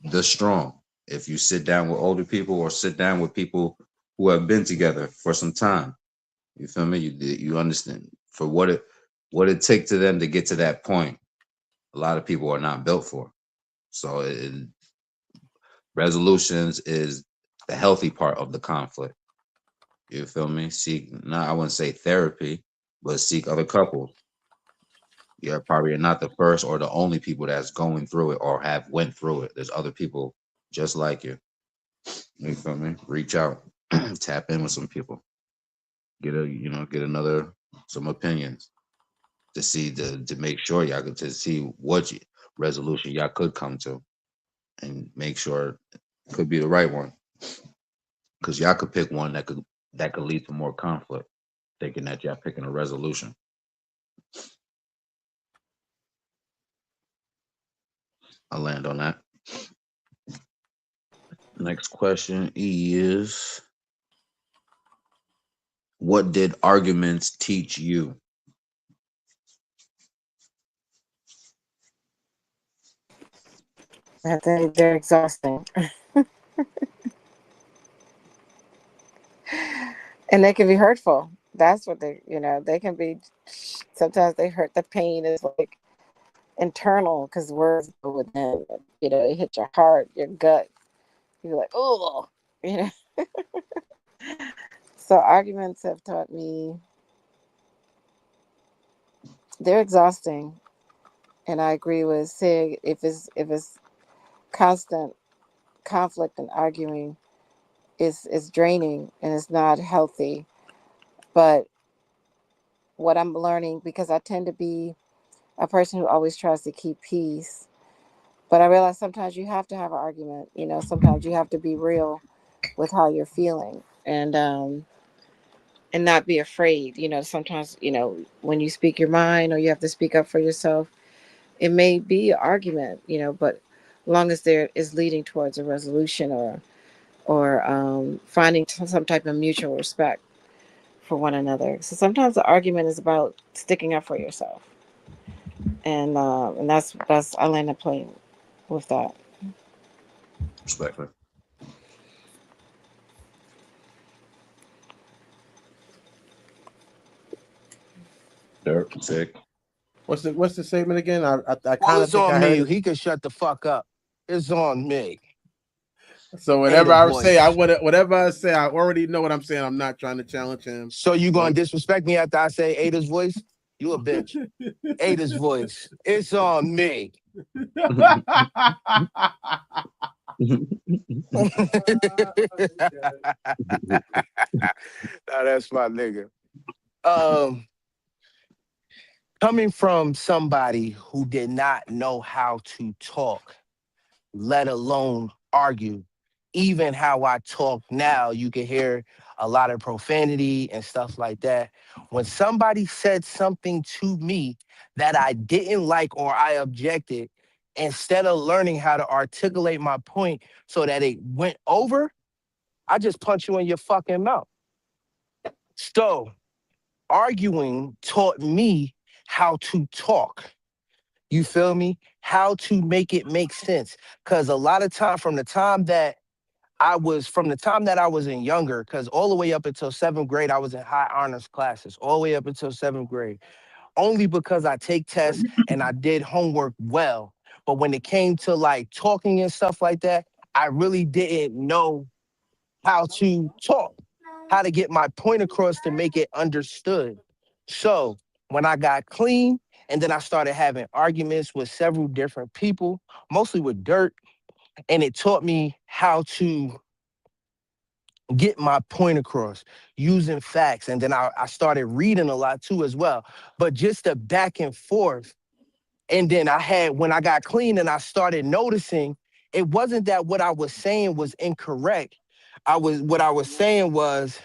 the strong. If you sit down with older people or sit down with people who have been together for some time, you feel me? You understand for what it takes to them to get to that point. A lot of people are not built for. So resolutions is the healthy part of the conflict. You feel me? Seek, no, I wouldn't say therapy, but seek other couples. You're probably not the first or the only people that's going through it or have went through it. There's other people just like you. You feel me? Reach out, tap in with some people, get another some opinions to see to make sure y'all to see what resolution y'all could come to and make sure it could be the right one because y'all could pick one that could lead to more conflict, thinking that y'all picking a resolution. I'll land on that. Next question is, what did arguments teach you? I think they're exhausting. And they can be hurtful. That's what they can be. Sometimes they hurt. The pain is like internal because words go within. It hit your heart, your gut. You're like, oh, you know. So arguments have taught me they're exhausting, and I agree with saying if it's constant conflict and arguing is draining and it's not healthy. But what I'm learning, because I tend to be a person who always tries to keep peace, but I realize sometimes you have to have an argument. Sometimes you have to be real with how you're feeling and not be afraid. Sometimes when you speak your mind or you have to speak up for yourself, it may be an argument. But long as there is leading towards a resolution or finding some type of mutual respect for one another. So sometimes the argument is about sticking up for yourself, and that's I land up playing with that. Respectfully. Dirt, sick. What's the statement again? I Well, kind of it's think I on heard me. it. He can shut the fuck up. It's on me. So whatever Ada I say, voice. whatever I say, I already know what I'm saying. I'm not trying to challenge him. So you gonna But disrespect me after I say Ada's voice? You a bitch. Ada's voice. It's on me. Now that's my nigga. Um, coming from somebody who did not know how to talk, let alone argue. Even how I talk now, you can hear a lot of profanity and stuff like that. When somebody said something to me that I didn't like or I objected, instead of learning how to articulate my point so that it went over, I just punch you in your fucking mouth. So arguing taught me how to talk. You feel me? How to make it make sense. Cause a lot of time from the time that I was in younger, because all the way up until seventh grade, I was in high honors classes, all the way up until seventh grade, only because I take tests and I did homework well. But when it came to like talking and stuff like that, I really didn't know how to talk, how to get my point across to make it understood. So when I got clean and then I started having arguments with several different people, mostly with dirt, and it taught me how to get my point across using facts. And then I started reading a lot too as well. But just the back and forth. And then when I got clean and I started noticing, it wasn't that what I was saying was incorrect. What I was saying was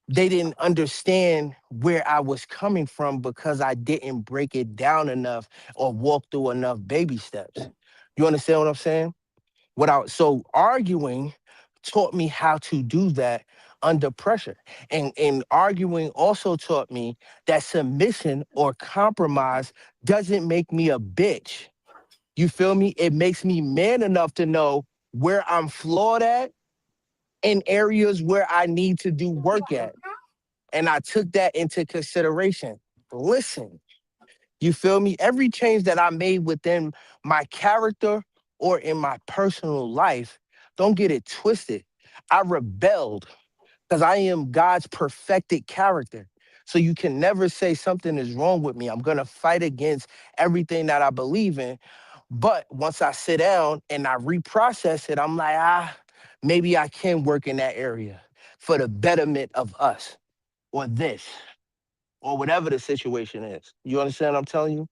they didn't understand where I was coming from because I didn't break it down enough or walk through enough baby steps. You understand what I'm saying? So arguing taught me how to do that under pressure. And arguing also taught me that submission or compromise doesn't make me a bitch. You feel me? It makes me man enough to know where I'm flawed at and areas where I need to do work at. And I took that into consideration. Listen, you feel me? Every change that I made within my character or in my personal life, don't get it twisted. I rebelled because I am God's perfected character. So you can never say something is wrong with me. I'm going to fight against everything that I believe in. But once I sit down and I reprocess it, I'm like, maybe I can work in that area for the betterment of us or this or whatever the situation is. You understand what I'm telling you?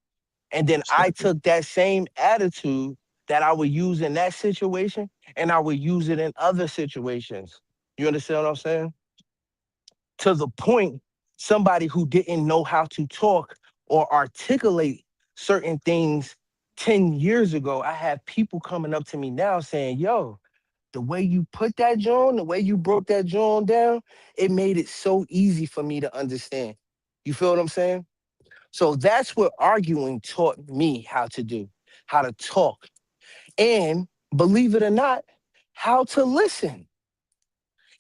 And then I took that same attitude that I would use in that situation and I would use it in other situations. You understand what I'm saying? To the point, somebody who didn't know how to talk or articulate certain things 10 years ago, I have people coming up to me now saying, yo, the way you put that John, the way you broke that John down, it made it so easy for me to understand. You feel what I'm saying? So that's what arguing taught me how to do, how to talk. And believe it or not, how to listen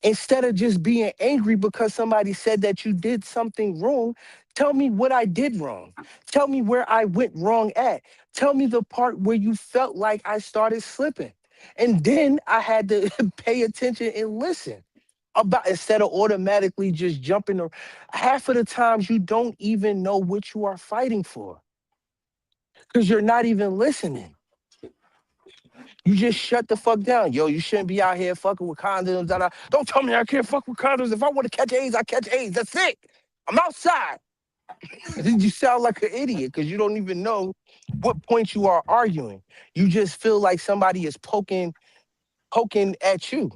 instead of just being angry because somebody said that you did something wrong. Tell me what I did wrong. Tell me where I went wrong at. Tell me the part where you felt like I started slipping. And then I had to pay attention and listen about instead of automatically just jumping. Half of the times you don't even know what you are fighting for because you're not even listening. You just shut the fuck down. Yo, you shouldn't be out here fucking with condoms. Don't tell me I can't fuck with condoms. If I want to catch AIDS, I catch AIDS. That's it. I'm outside. You sound like an idiot because you don't even know what point you are arguing. You just feel like somebody is poking at you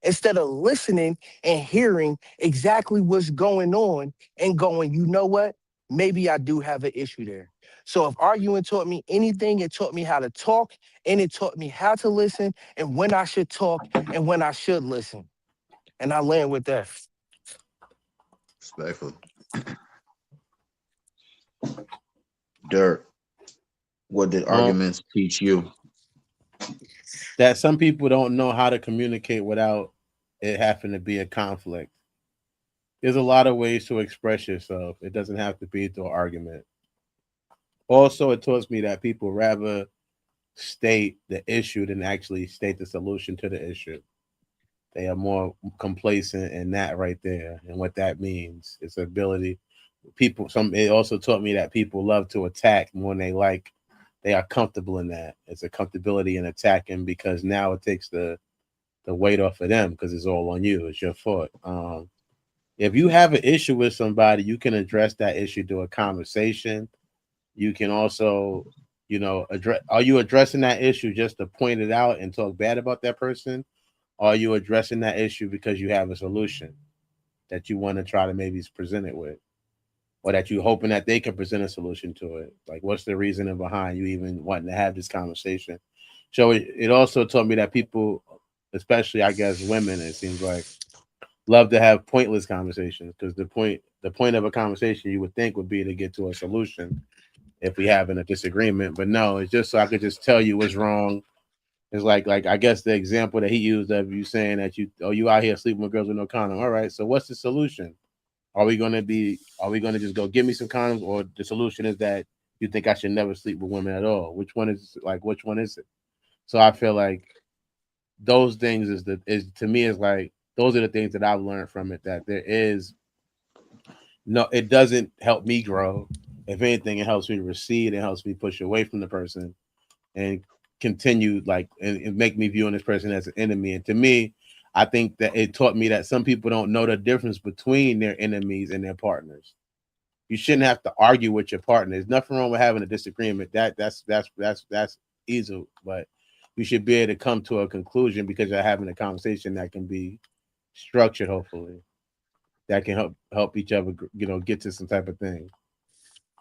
instead of listening and hearing exactly what's going on and going, you know what? Maybe I do have an issue there. So if arguing taught me anything, it taught me how to talk and it taught me how to listen and when I should talk and when I should listen. And I land with that. Respectfully. Dirt. What did arguments teach you? That some people don't know how to communicate without it having to be a conflict. There's a lot of ways to express yourself. It doesn't have to be through an argument. Also, it taught me that people rather state the issue than actually state the solution to the issue. They are more complacent in that right there. And what that means is ability. It also taught me that people love to attack more than they are comfortable in that. It's a comfortability in attacking because now it takes the weight off of them because it's all on you. It's your fault. If you have an issue with somebody, you can address that issue through a conversation. You can also, address. Are you addressing that issue just to point it out and talk bad about that person? Or are you addressing that issue because you have a solution that you want to try to maybe present it with? Or that you're hoping that they can present a solution to it? Like, what's the reasoning behind you even wanting to have this conversation? So it also taught me that people, especially, I guess, women, it seems like, love to have pointless conversations because the point of a conversation you would think would be to get to a solution if we having a disagreement. But no, it's just so I could just tell you what's wrong. It's like I guess the example that he used of you saying that you out here sleeping with girls with no condom. All right, so what's the solution? Are we gonna just go give me some condoms, or the solution is that you think I should never sleep with women at all? Which one is it? So I feel like those things is to me is like those are the things that I've learned from it, that there is no, it doesn't help me grow. If anything, it helps me recede. It helps me push away from the person and continue and make me viewing this person as an enemy. And to me, I think that it taught me that some people don't know the difference between their enemies and their partners. You shouldn't have to argue with your partner. There's nothing wrong with having a disagreement. That's easy, but you should be able to come to a conclusion because you're having a conversation that can be structured, hopefully, that can help each other, get to some type of thing.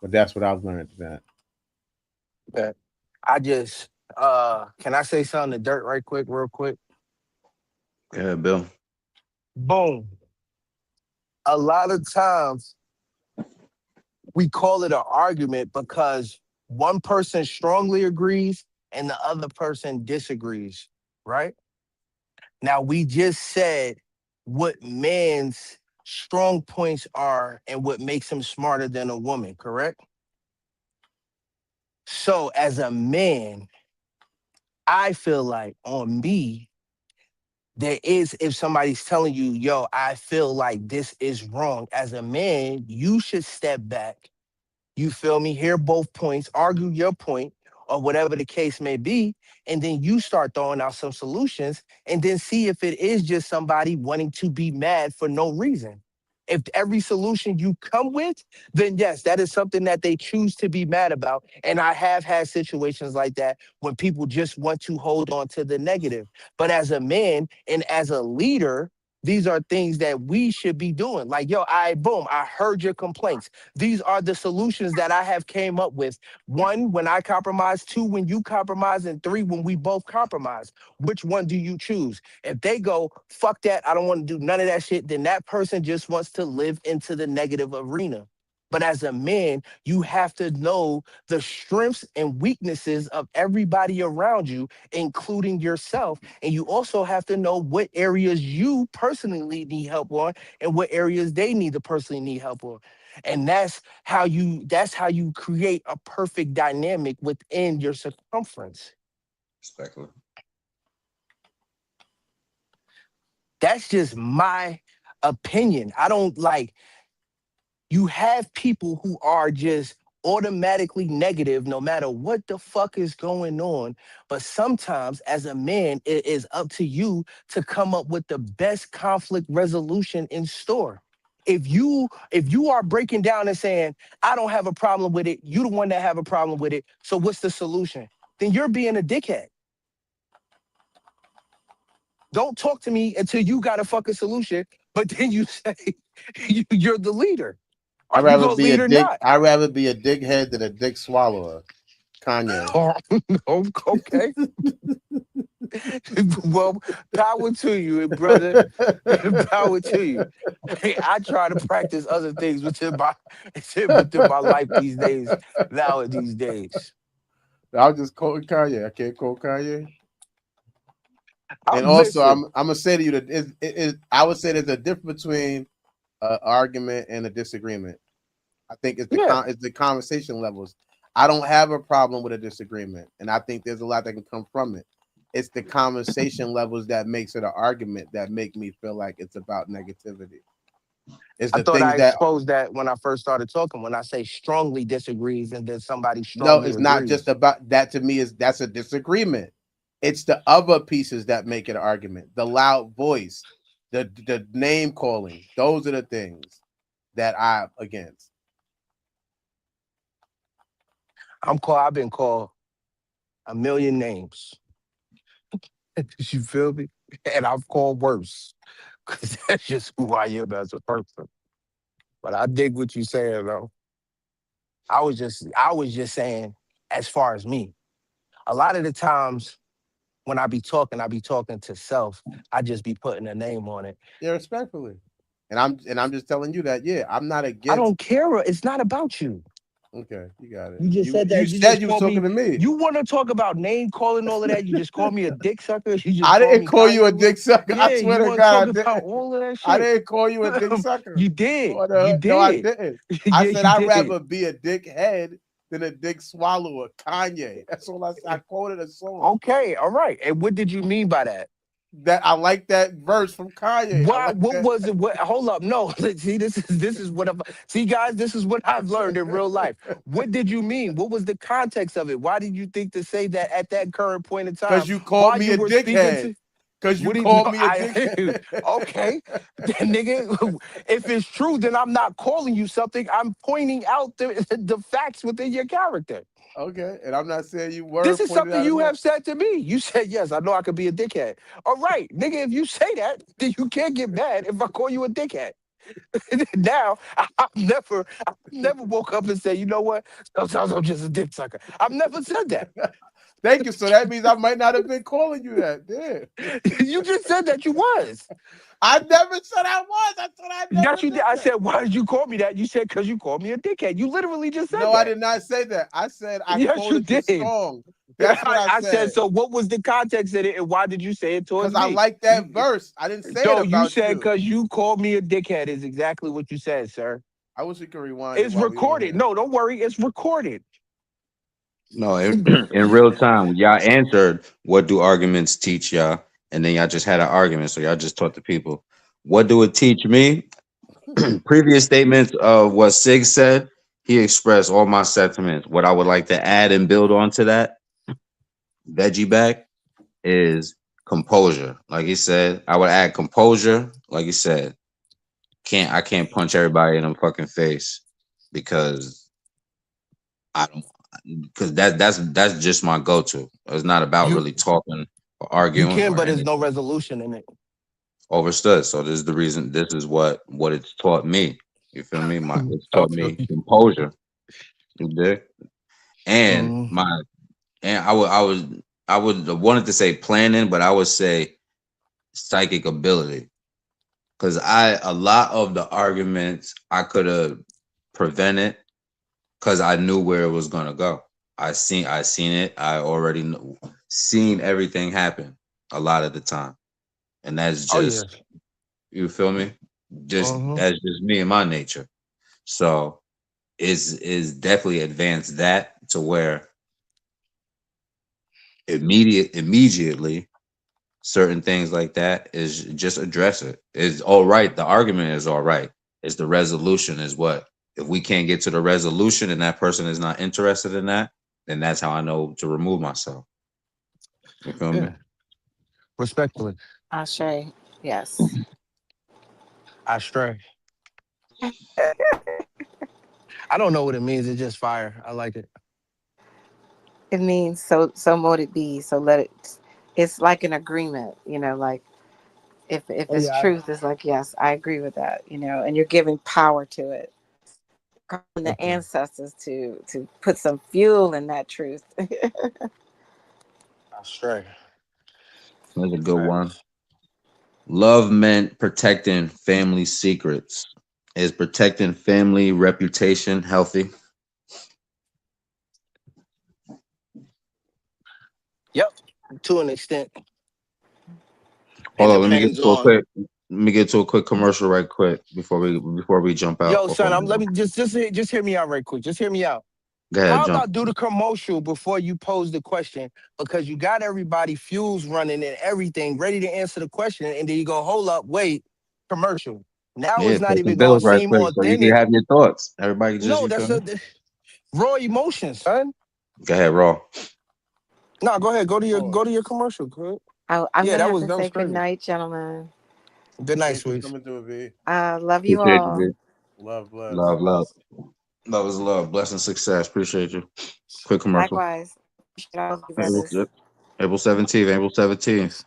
But that's what I've learned. That Okay. I just can I say something to Dirt right quick, real quick? Yeah, Bill. Boom. A lot of times we call it an argument because one person strongly agrees and the other person disagrees, right? Now we just said what man's strong points are and what makes him smarter than a woman, correct? So as a man, I feel like on me, there is, if somebody's telling you, yo, I feel like this is wrong, as a man, you should step back. You feel me? Hear both points, argue your point, or whatever the case may be, and then you start throwing out some solutions, and then see if it is just somebody wanting to be mad for no reason. If every solution you come with, then yes, that is something that they choose to be mad about. And I have had situations like that when people just want to hold on to the negative. But as a man and as a leader, these are things that we should be doing. Like, yo, boom, I heard your complaints. These are the solutions that I have came up with. One, when I compromise. Two, when you compromise. And three, when we both compromise. Which one do you choose? If they go, fuck that, I don't want to do none of that shit, then that person just wants to live into the negative arena. But as a man, you have to know the strengths and weaknesses of everybody around you, including yourself. And you also have to know what areas you personally need help on and what areas they need to personally need help on. And that's how you create a perfect dynamic within your circumference. Respectfully. That's just my opinion. I don't like, you have people who are just automatically negative no matter what the fuck is going on. But sometimes, as a man, it is up to you to come up with the best conflict resolution in store. If you are breaking down and saying, I don't have a problem with it, you the one that have a problem with it. So what's the solution? Then you're being a dickhead. Don't talk to me until you got a fucking solution, but then you say you're the leader. Are I'd you rather gonna be a lead or dick. not? I'd rather be a dickhead than a dick swallower. Kanye. Okay. Well, power to you, brother. Power to you. Hey, I try to practice other things within my life these days, these days. I'll just quote Kanye. I can't quote Kanye. I, And also, I'm listen, I'm gonna say to you that I would say there's a difference between an argument and a disagreement. I think yeah, it's the conversation levels. I don't have a problem with a disagreement, and I think there's a lot that can come from it. It's the conversation levels that makes it an argument that make me feel like it's about negativity. It's I the thought things I that exposed that when I first started talking, when I say strongly disagrees and then somebody no, strongly it's not just agrees. about that. To me, is that's a disagreement. It's the other pieces that make it an argument. The loud voice, the name calling. Those are the things that I'm against. I've been called a million names. You feel me? And I've called worse. Cause that's just who I am as a person. But I dig what you're saying though. I was just saying, as far as me, a lot of the times when I be talking to self. I just be putting a name on it. Yeah, respectfully. And I'm just telling you that, yeah, I'm not I against. don't care. It's not about you. Okay, you got it. You just said You that. You said just you was called talking me. to me. You want to talk about name calling, all of that. You just called me a dick sucker. You just I called didn't me call you a Kanye dick West. sucker. Yeah, I swear you to want to God, talk I about didn't. all of that I shit. didn't call you a dick sucker. You did. No, You no, I did. didn't. I Yeah, said you I'd did. rather be a dickhead than a dick swallower. Kanye. That's all I said. I quoted a song. Okay, all right. And what did you mean by that? That I like that verse from Kanye. I Why? like What that. was it? What? Hold up. No. See, this is what I'm. See, guys, this is what I've learned in real life. What did you mean? What was the context of it? Why did you think to say that at that current point in time Because you called while me you a were speaking dickhead. to? Because you What do you know? called me a dickhead. Okay, then nigga. If it's true, then I'm not calling you something. I'm pointing out the facts within your character. Okay, and I'm not saying you This were is pointed something out you enough. have said to me. You said, yes, I know I could be a dickhead. All right, nigga, if you say that, then you can't get mad if I call you a dickhead. Now, I've never woke up and said, you know what? Sometimes I'm just a dick sucker. I've never said that. Thank you. So that means I might not have been calling you that. Yeah. You just said that you was. I never said I was. I said I never Yes, you did did. I that. said, why did you call me that? You said, because you called me a dickhead. You literally just said No, I that. did not say that. I said I Yes, you quoted the did. song. That's what I I said, said. so what was the context of it and why did you say it Because towards I me? like that You, verse. I didn't say it no, you about said you. because you called me a dickhead is exactly what you said, sir. I wish we could rewind it It's while we on recorded. here. No, don't worry. It's recorded. No, in real time, y'all answered, "What do arguments teach y'all?" And then y'all just had an argument, so y'all just taught the people. What do it teach me? Previous statements of what Sig said, he expressed all my sentiments. What I would like to add and build onto that veggie bag is composure. Like he said, I would add composure. Like he said, I can't punch everybody in the fucking face because I don't because that's just my go-to. It's not about You really talking or you arguing can, or but there's no anything. resolution in it. Overstood. So this is the reason. This is what it's taught me. You feel me? It's I taught feel me you. composure. You dig? And Mm. I would wanted to say planning, but I would say psychic ability. Because a lot of the arguments I could have prevented because I knew where it was gonna go. I seen it. I already seen everything happen a lot of the time, and that's Oh yeah. just, you feel me. Just Mm-hmm. that's just me and my nature. So is definitely advanced that to where immediately certain things like that is just address it. It's all right. The argument is all right. It's the resolution is what. If we can't get to the resolution and that person is not interested in that, then that's how I know to remove myself. You feel me? Yeah. Respectfully, Ashe. Yes. I stray. I don't know what it means. It's just fire. I like it. It means so mote it be. So let it, it's like an agreement, like if Oh it's yeah. truth, it's like, yes, I agree with that, and you're giving power to it. Calling the Okay. ancestors to put some fuel in that truth. I stray. That's a good one. Facts. Love meant protecting family secrets. Is protecting family reputation healthy? Yep. To an extent, it Hold on, let me get depends to a on. quick commercial right quick before we jump out Yo, off son, on let that. me just hear me out right quick. Just hear me out. Go ahead, How jump. about do the commercial before you pose the question? Because you got everybody fuels running and everything ready to answer the question, and then you go, hold up, wait, commercial. Now Yeah, it's pay not some even going bills to right seem quick so you can authentic. have your thoughts. Everybody just, No, you feel that's me? raw emotion, son. Go ahead, Raw. No, go ahead, Pause. go to your commercial. Go ahead. I'm Yeah, gonna that have was to that say was good crazy. night, gentlemen. Good night, Thanks for sweets. coming through, V. Love you Appreciate you, all. dude. Love, bless. Love, love. Love is love. Blessing, success. Appreciate you. Quick commercial. Likewise. Appreciate all of you April, brothers. April 17th. April 17th.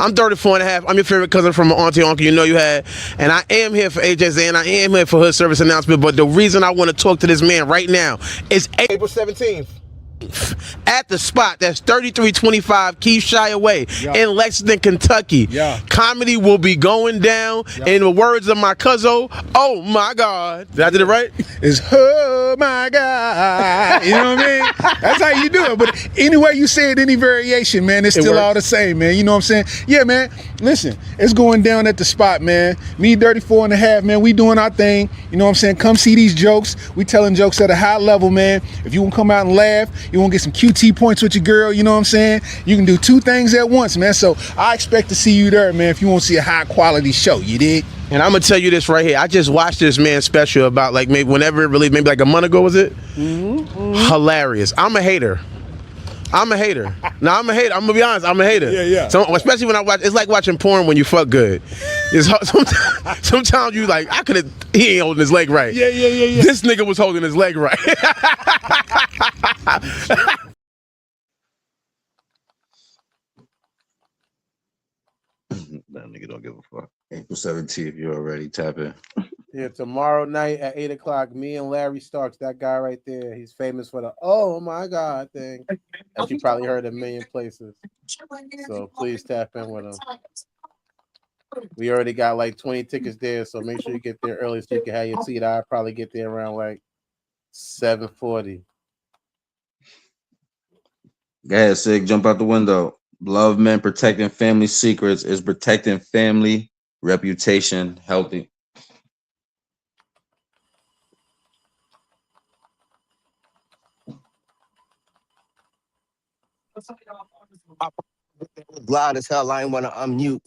I'm 34 and a half. I'm your favorite cousin from my auntie uncle you know you had. And I am here for AJZ and I am here for Hood Service Announcement. But the reason I want to talk to this man right now is April 17th. At the spot that's 3325 Keithshire Way in Lexington, Kentucky. Comedy will be going down. In the words of my cousin, oh my God. Did I do it right? It's oh my God. You know what I mean? That's how you do it. But anyway you say it, any variation, man, it's still all the same, man. You know what I'm saying? Yeah, man. Listen, it's going down at the spot, man. Me, 34 and a half, man. We doing our thing. You know what I'm saying? Come see these jokes. We telling jokes at a high level, man. If you want to come out and laugh, you want to get some QT points with your girl, you know what I'm saying? You can do two things at once, man. So I expect to see you there, man, if you want to see a high quality show, you dig? And I'm gonna tell you this right here. I just watched this man's special about like maybe whenever it released, maybe like a month ago, was it? Hilarious. I'm a hater. No, I'm a hater. I'm gonna be honest. I'm a hater. Yeah. So, especially when I watch, it's like watching porn when you fuck good. It's sometimes you like, he ain't holding his leg right. Yeah. This nigga was holding his leg right. That nigga don't give a fuck. April 17th, you already tap in. Yeah, tomorrow night at 8 o'clock, me and Larry Starks, that guy right there, he's famous for the oh my God thing that you probably heard a million places. So please tap in with him. We already got like 20 tickets there, so make sure you get there early so you can have your seat. I'll probably get there around like 7:40. Go ahead, Sig, jump out the window. Love men protecting family secrets. Is protecting family reputation healthy? Loud as hell. I ain't want to unmute.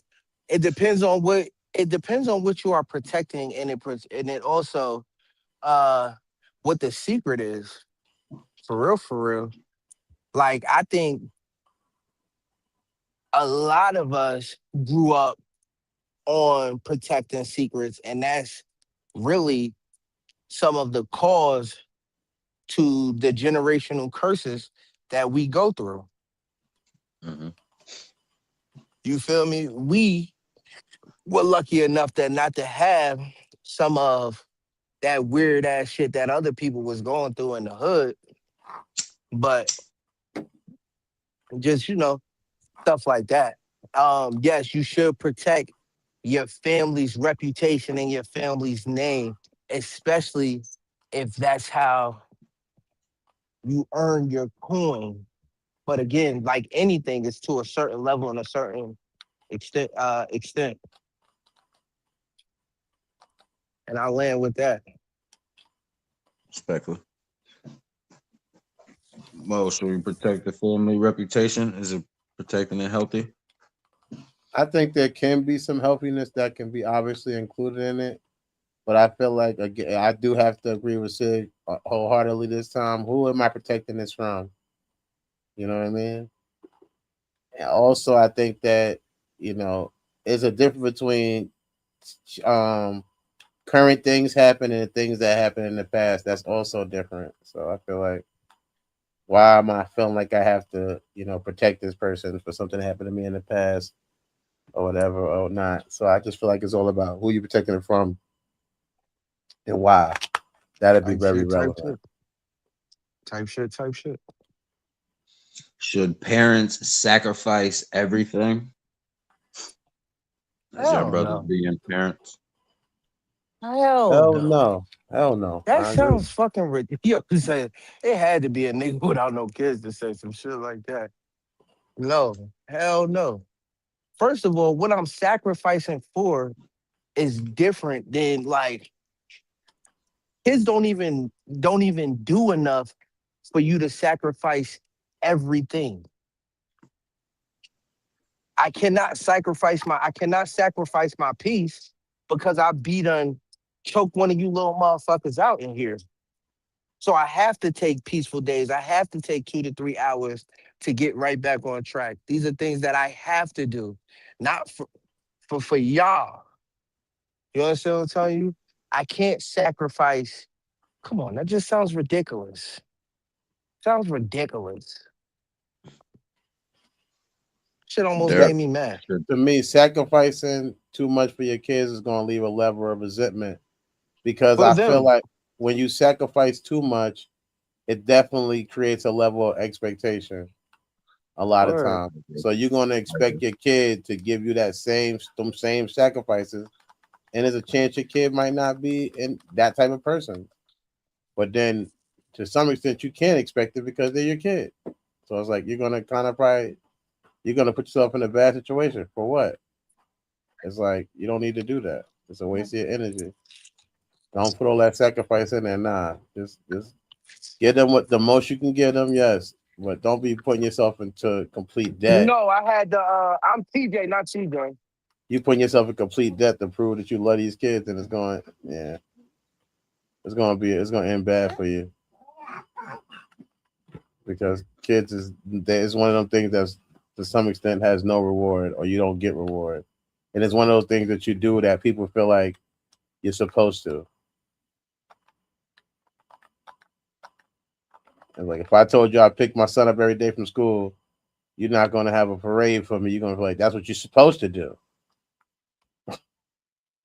It depends on what you are protecting, and it also what the secret is. For real. Like I think a lot of us grew up on protecting secrets, and that's really some of the cause to the generational curses that we go through. Mm-hmm. You feel me? We were lucky enough that not to have some of that weird ass shit that other people was going through in the hood, but just stuff like that. Yes, you should protect your family's reputation and your family's name, especially if that's how you earn your coin. But again, like anything, it's to a certain level and a certain extent. And I land with that. Respectfully. Mo, should we protect the family reputation? Is it protecting it healthy? I think there can be some healthiness that can be obviously included in it, but I feel like again, I do have to agree with Sid wholeheartedly this time. Who am I protecting this from? You know what I mean? And also, I think that there's a difference between current things happening and things that happened in the past. That's also different. So I feel like, why am I feeling like I have to, protect this person for something that happened to me in the past or whatever or not? So I just feel like it's all about who you're protecting it from and why. That'd be very relevant. Type shit. Should parents sacrifice everything? As your brothers being parents? Hell no. Hell no. That sounds fucking ridiculous. It had to be a nigga without no kids to say some shit like that. No, hell no. First of all, what I'm sacrificing for is different than like kids don't even do enough for you to sacrifice everything. I cannot sacrifice my peace because I done choke one of you little motherfuckers out in here. So I have to take peaceful days. I have to take 2 to 3 hours to get right back on track. These are things that I have to do, not for y'all. You understand what I'm telling you? I can't sacrifice. Come on, that just sounds ridiculous. Shit almost Dirt. made me mad. To me, sacrificing too much for your kids is going to leave a level of resentment because For I feel them. like when you sacrifice too much, it definitely creates a level of expectation a lot of Word. times. So you're going to expect your kid to give you that same sacrifices, and there's a chance your kid might not be in that type of person. But then, to some extent, you can't expect it because they're your kid. So it's like you're gonna kind of probably you're gonna put yourself in a bad situation for what? It's like you don't need to do that. It's a waste of your energy. Don't put all that sacrifice in there. Nah, just get them what the most you can give them. Yes, but don't be putting yourself into complete debt. No, I had the I'm TJ, not TJ. You putting yourself in complete debt to prove that you love these kids, and yeah, it's gonna end bad for you because kids is one of them things that's to some extent has no reward or you don't get reward, and it's one of those things that you do that people feel like you're supposed to. And like if I told you I pick my son up every day from school, you're not gonna have a parade for me. You're gonna be like, that's what you're supposed to do.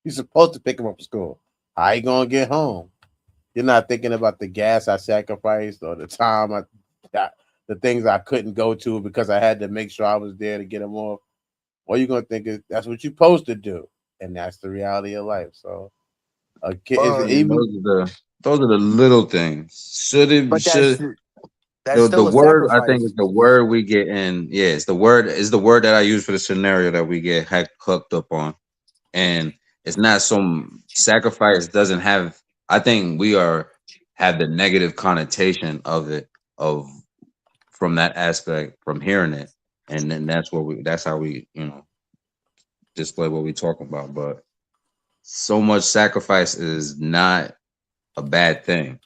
You're supposed to pick him up from school. How you gonna get home? You're not thinking about the gas I sacrificed or the time the things I couldn't go to because I had to make sure I was there to get him off. All you're gonna think is that's what you're supposed to do, and that's the reality of life. So a kid is But And even those are the little things. but that's The still a word I think is sacrifice. the word we get in. Yeah, it's the word that I use for the scenario that we get hooked up on, and it's not some sacrifice. Doesn't have. I think we have the negative connotation of it of from that aspect from hearing it, and then that's how we display what we talking about. But so much sacrifice is not a bad thing.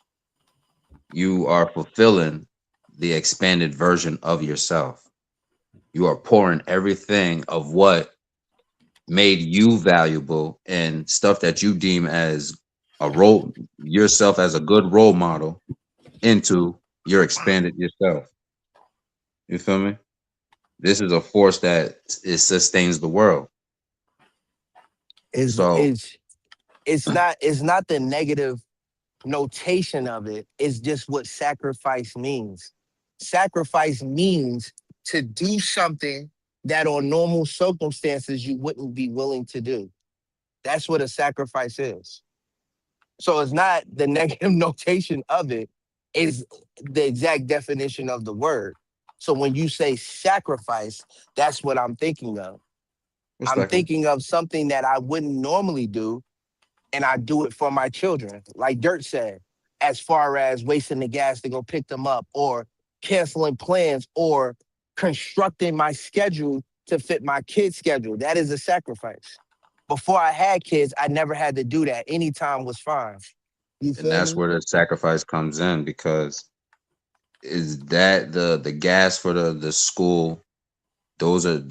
You are fulfilling the expanded version of yourself. You are pouring everything of what made you valuable and stuff that you deem as a role yourself as a good role model into your expanded yourself. You feel me? This is a force that it sustains the world. Is So is it's not the negative notation of it. It's just what sacrifice means. Sacrifice means to do something that on normal circumstances you wouldn't be willing to do. That's what a sacrifice is. So it's not the negative notation of it, is the exact definition of the word. So when you say sacrifice, that's what I'm thinking of. I'm respectful. thinking of something that I wouldn't normally do, and I do it for my children. Like Dirt said, as far as wasting the gas to go pick them up, or canceling plans, or constructing my schedule to fit my kids' schedule. That is a sacrifice. Before I had kids, I never had to do that. Anytime was fine. You And feel that's me? where the sacrifice comes in because is that the gas for the school. Those are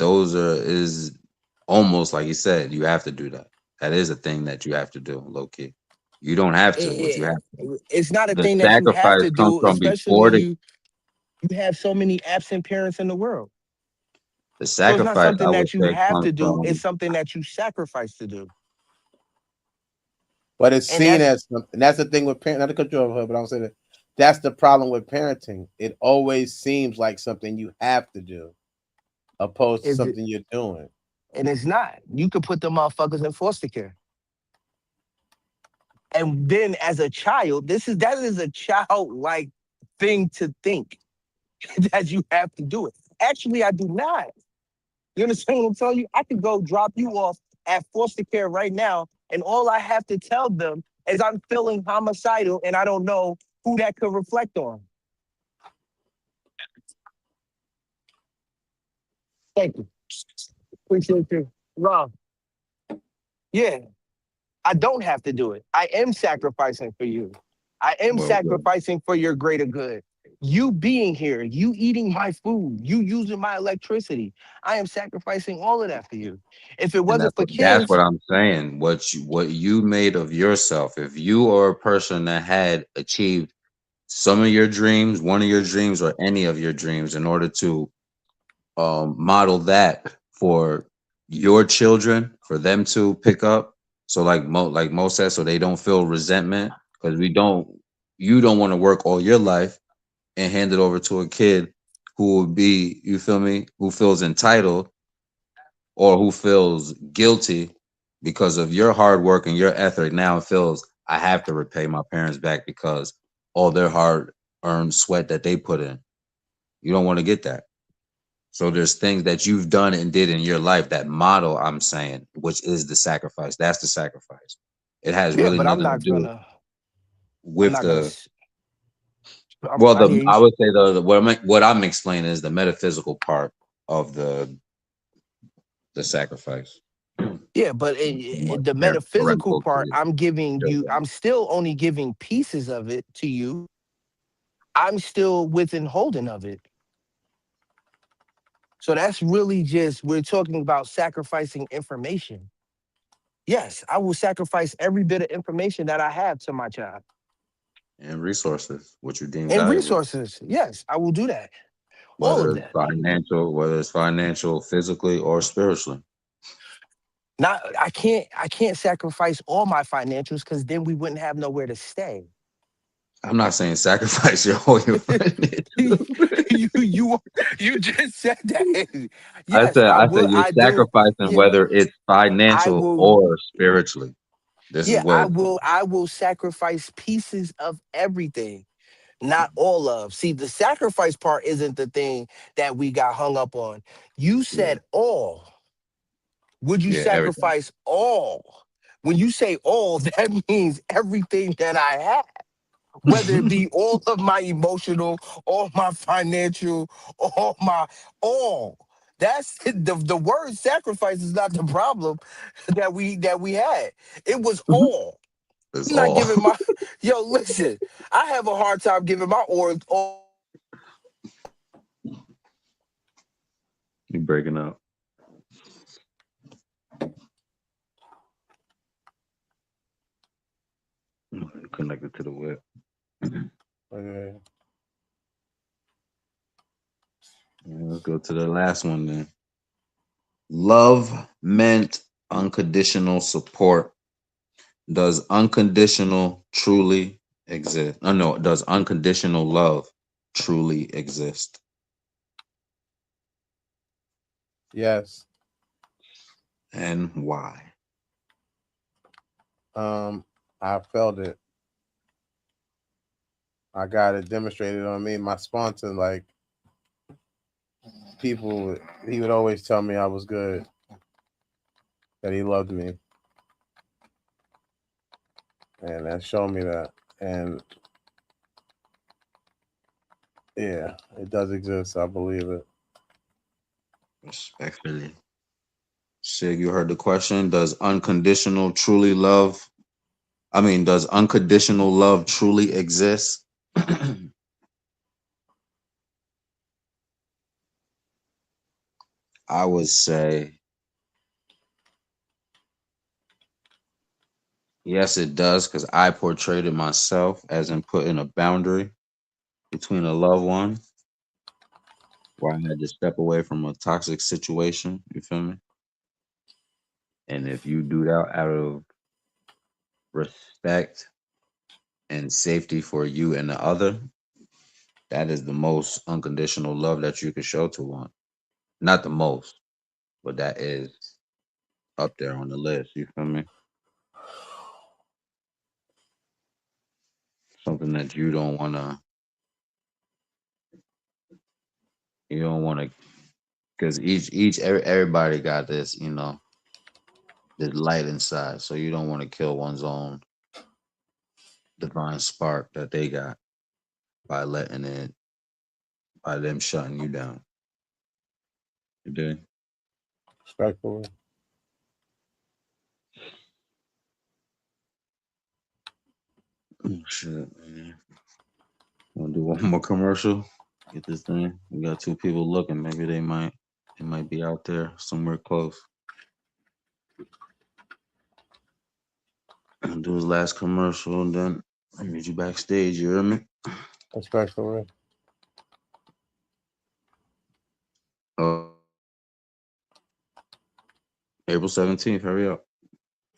is almost like you said, you have to do that. That is a thing that you have to do, low key. You don't have to, but you have to. It's not a The thing that you have sacrifice to comes do, from especially before you have so many absent parents in the world. the So it's not sacrifice I something would that you say have comes to do. It's from something that you sacrifice to do. but it's And seen that's as and that's the thing with parent. Not to cut you off, but I'm saying that's the problem with parenting. It always seems like something you have to do, opposed to is something you're doing. and it's not. You could put the motherfuckers in foster care. And then as a child, that is a childlike thing to think that you have to do it. Actually, I do not. You understand what I'm telling you? I could go drop you off at foster care right now, and all I have to tell them is I'm feeling homicidal and I don't know who that could reflect on. Thank you. Appreciate you. Rob, yeah, I don't have to do it. I am sacrificing for you. I am well, sacrificing for your greater good. You being here, you eating my food, you using my electricity. I am sacrificing all of that for you. If it and wasn't for that's what kids, I'm saying. What you made of yourself. If you are a person that had achieved some of your dreams, one of your dreams, or any of your dreams in order to model that for your children, for them to pick up. So like Mo said, so they don't feel resentment, because you don't want to work all your life and hand it over to a kid who will be, you feel me, who feels entitled or who feels guilty because of your hard work and your ethic. Now feels, I have to repay my parents back because all their hard earned sweat that they put in. You don't want to get that. So there's things that you've done and did in your life that model, I'm saying, which is the sacrifice. That's the sacrifice. It has Yeah, really but nothing to do I'm with not gonna. the, well, I hear you. I would say what I'm explaining is the metaphysical part of the sacrifice. Yeah, but What the metaphysical parental part, to I'm giving you. children. I'm still only giving pieces of it to you. I'm still withholding of it. So that's really just, we're talking about sacrificing information. Yes, I will sacrifice every bit of information that I have to my child And resources, which you deem and valuable, resources. Yes, I will do that. All of that. whether it's financial, physically, or spiritually. Not, I can't sacrifice all my financials because then we wouldn't have nowhere to stay. I'm not saying sacrifice your you, finances. you you just said that. I Yes, said I I said will. you're I do. sacrificing Yeah, whether it's I financial will. or spiritually. This is Yeah, I what will. I will sacrifice pieces of everything, not all of. See, the sacrifice part isn't the thing that we got hung up on. You yeah, said all. Would you yeah, everything. sacrifice all? When you say all, that means everything that I have, whether it be all of my emotional, all my financial, all my all. That's the word sacrifice is not the problem that we had. It was all. It's I'm not all. giving my yo, listen, I have a hard time giving my all. You breaking up. Connected to the web. Okay. Let's go to the last one then. Love meant unconditional support. Does unconditional truly exist? No. Does unconditional love truly exist? Yes. And why? I felt it. I got it demonstrated on me. My sponsor, like people, he would always tell me I was good, that he loved me, and that showed me that. And yeah, it does exist. I believe it. Respectfully. Sig, you heard the question. Does unconditional truly love? Does unconditional love truly exist? I would say yes, it does, because I portrayed it myself as in putting a boundary between a loved one where I had to step away from a toxic situation. You feel me? And if you do that out of respect and safety for you and the other, that is the most unconditional love that you could show to one. Not the most, but that is up there on the list. You feel me? Something that you don't wanna, because everybody got this, this light inside. So you don't want to kill one's own divine spark that they got by by them shutting you down. You did. Respectfully. Oh, shit, man. Want to do one more commercial? Get this thing. We got two people looking. Maybe they might be out there somewhere close. I'll do his last commercial and then I'll meet you backstage. You hear me? Respectfully. April 17th. Hurry up.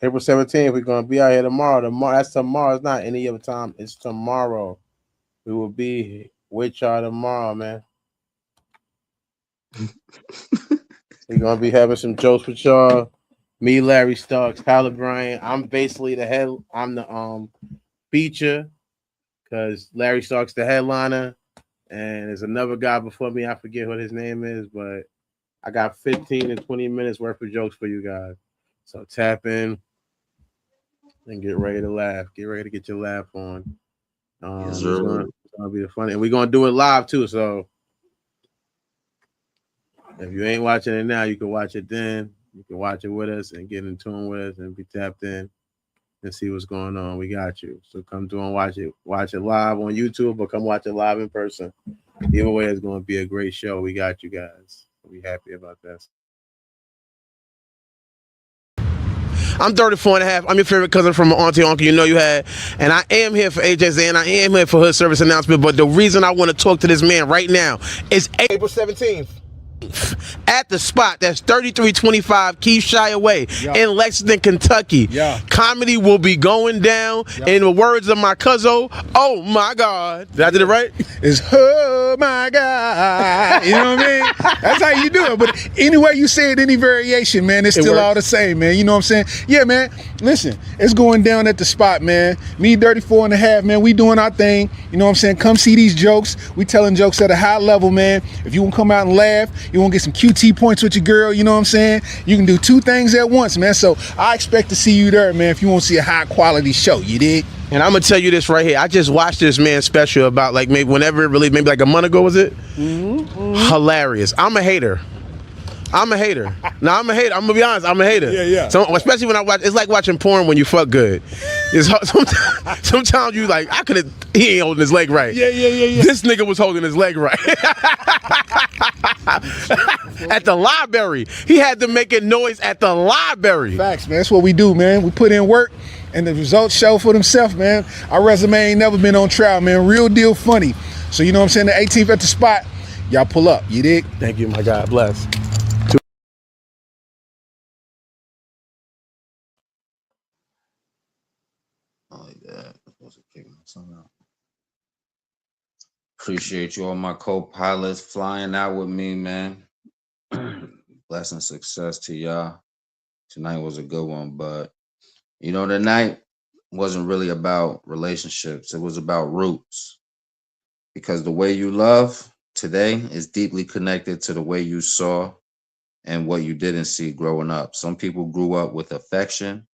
April 17th, we're gonna be out here tomorrow. That's tomorrow. It's not any other time. It's tomorrow. We will be with y'all tomorrow, man. We're gonna be having some jokes with y'all. Me, Larry Starks, Tyler Bryant. I'm basically the head. I'm the feature because Larry Starks the headliner, and there's another guy before me. I forget what his name is, but I got 15 to 20 minutes worth of jokes for you guys. So tap in and get ready to laugh. Get ready to get your laugh on. Yes, It's sir. gonna be fun, and we're gonna do it live too. So if you ain't watching it now, you can watch it then. You can watch it with us and get in tune with us and be tapped in and see what's going on. We got you. So come through and watch it. Watch it live on YouTube, or come watch it live in person. Either way, it's going to be a great show. We got you guys. We happy about that. I'm 34 and a half. I'm your favorite cousin from my auntie uncle you know you had. And I am here for AJ's and I am here for hood service announcement. But the reason I want to talk to this man right now is April 17th. At the spot that's 3325 Keith Shire Way in Lexington, Kentucky. Comedy will be going down. In the words of my cousin, oh my God. Did I do it right? It's oh my God. You know what I mean? That's how you do it. But any way you say it, any variation, man, it's still all the same, man. You know what I'm saying? Yeah, man. Listen, it's going down at the spot, man. Me, 34 and a half, man. We doing our thing. You know what I'm saying? Come see these jokes. We telling jokes at a high level, man. If you want to come out and laugh, you want to get some QT points with your girl, you know what I'm saying? You can do two things at once, man. So I expect to see you there, man, if you want to see a high quality show, you dig? And I'm gonna tell you this right here. I just watched this man's special about like maybe whenever it released, maybe like a month ago, was it? Hilarious. I'm a hater. Now I'm a hater. I'm gonna be honest. I'm a hater. Yeah. So especially when I watch, it's like watching porn when you fuck good. It's sometimes you like he ain't holding his leg right. Yeah. This nigga was holding his leg right. At the library, he had to make a noise at the library. Facts, man. That's what we do, man. We put in work, and the results show for themselves, man. Our resume ain't never been on trial, man. Real deal funny. So you know what I'm saying? The 18th at the spot, y'all pull up. You dig? Thank you, my God. Bless. Like that. Supposed to kick something out. Appreciate you all my co-pilots flying out with me, man. Blessing success to y'all. Tonight was a good one, but you know, the night wasn't really about relationships. It was about roots. Because the way you love today is deeply connected to the way you saw and what you didn't see growing up. Some people grew up with affection,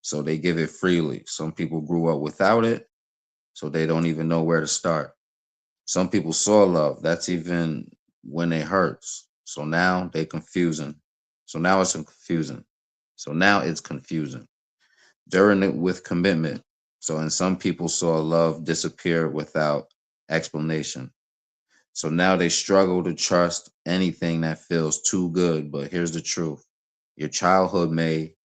so they give it freely. Some people grew up without it, so they don't even know where to start. Some people saw love. That's even when it hurts. So now they confusing. So now it's confusing. During it with commitment. So and some people saw love disappear without explanation. So now they struggle to trust anything that feels too good. But here's the truth. Your childhood may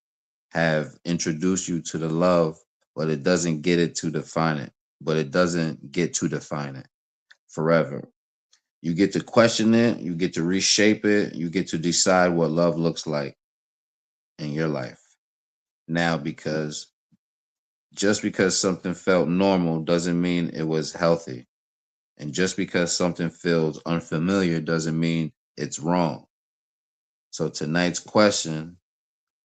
have introduced you to the love, but it doesn't get to define it forever. You get to question it, you get to reshape it, you get to decide what love looks like in your life. Now, just because something felt normal doesn't mean it was healthy. And just because something feels unfamiliar doesn't mean it's wrong. So tonight's question,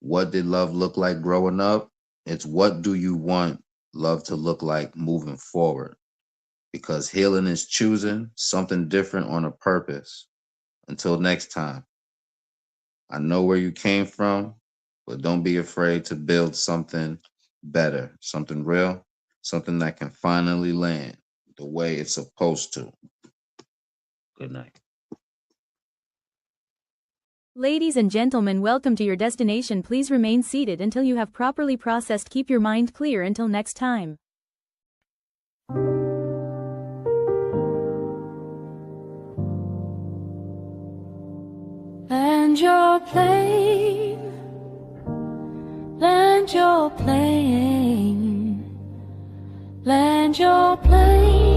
what did love look like growing up? It's what do you want love to look like moving forward? Because healing is choosing something different on a purpose. Until next time, I know where you came from, but don't be afraid to build something better, something real, something that can finally land the way it's supposed to. Good night. Ladies and gentlemen, welcome to your destination. Please remain seated until you have properly processed. Keep your mind clear until next time. Land your plane, land your plane, land your plane.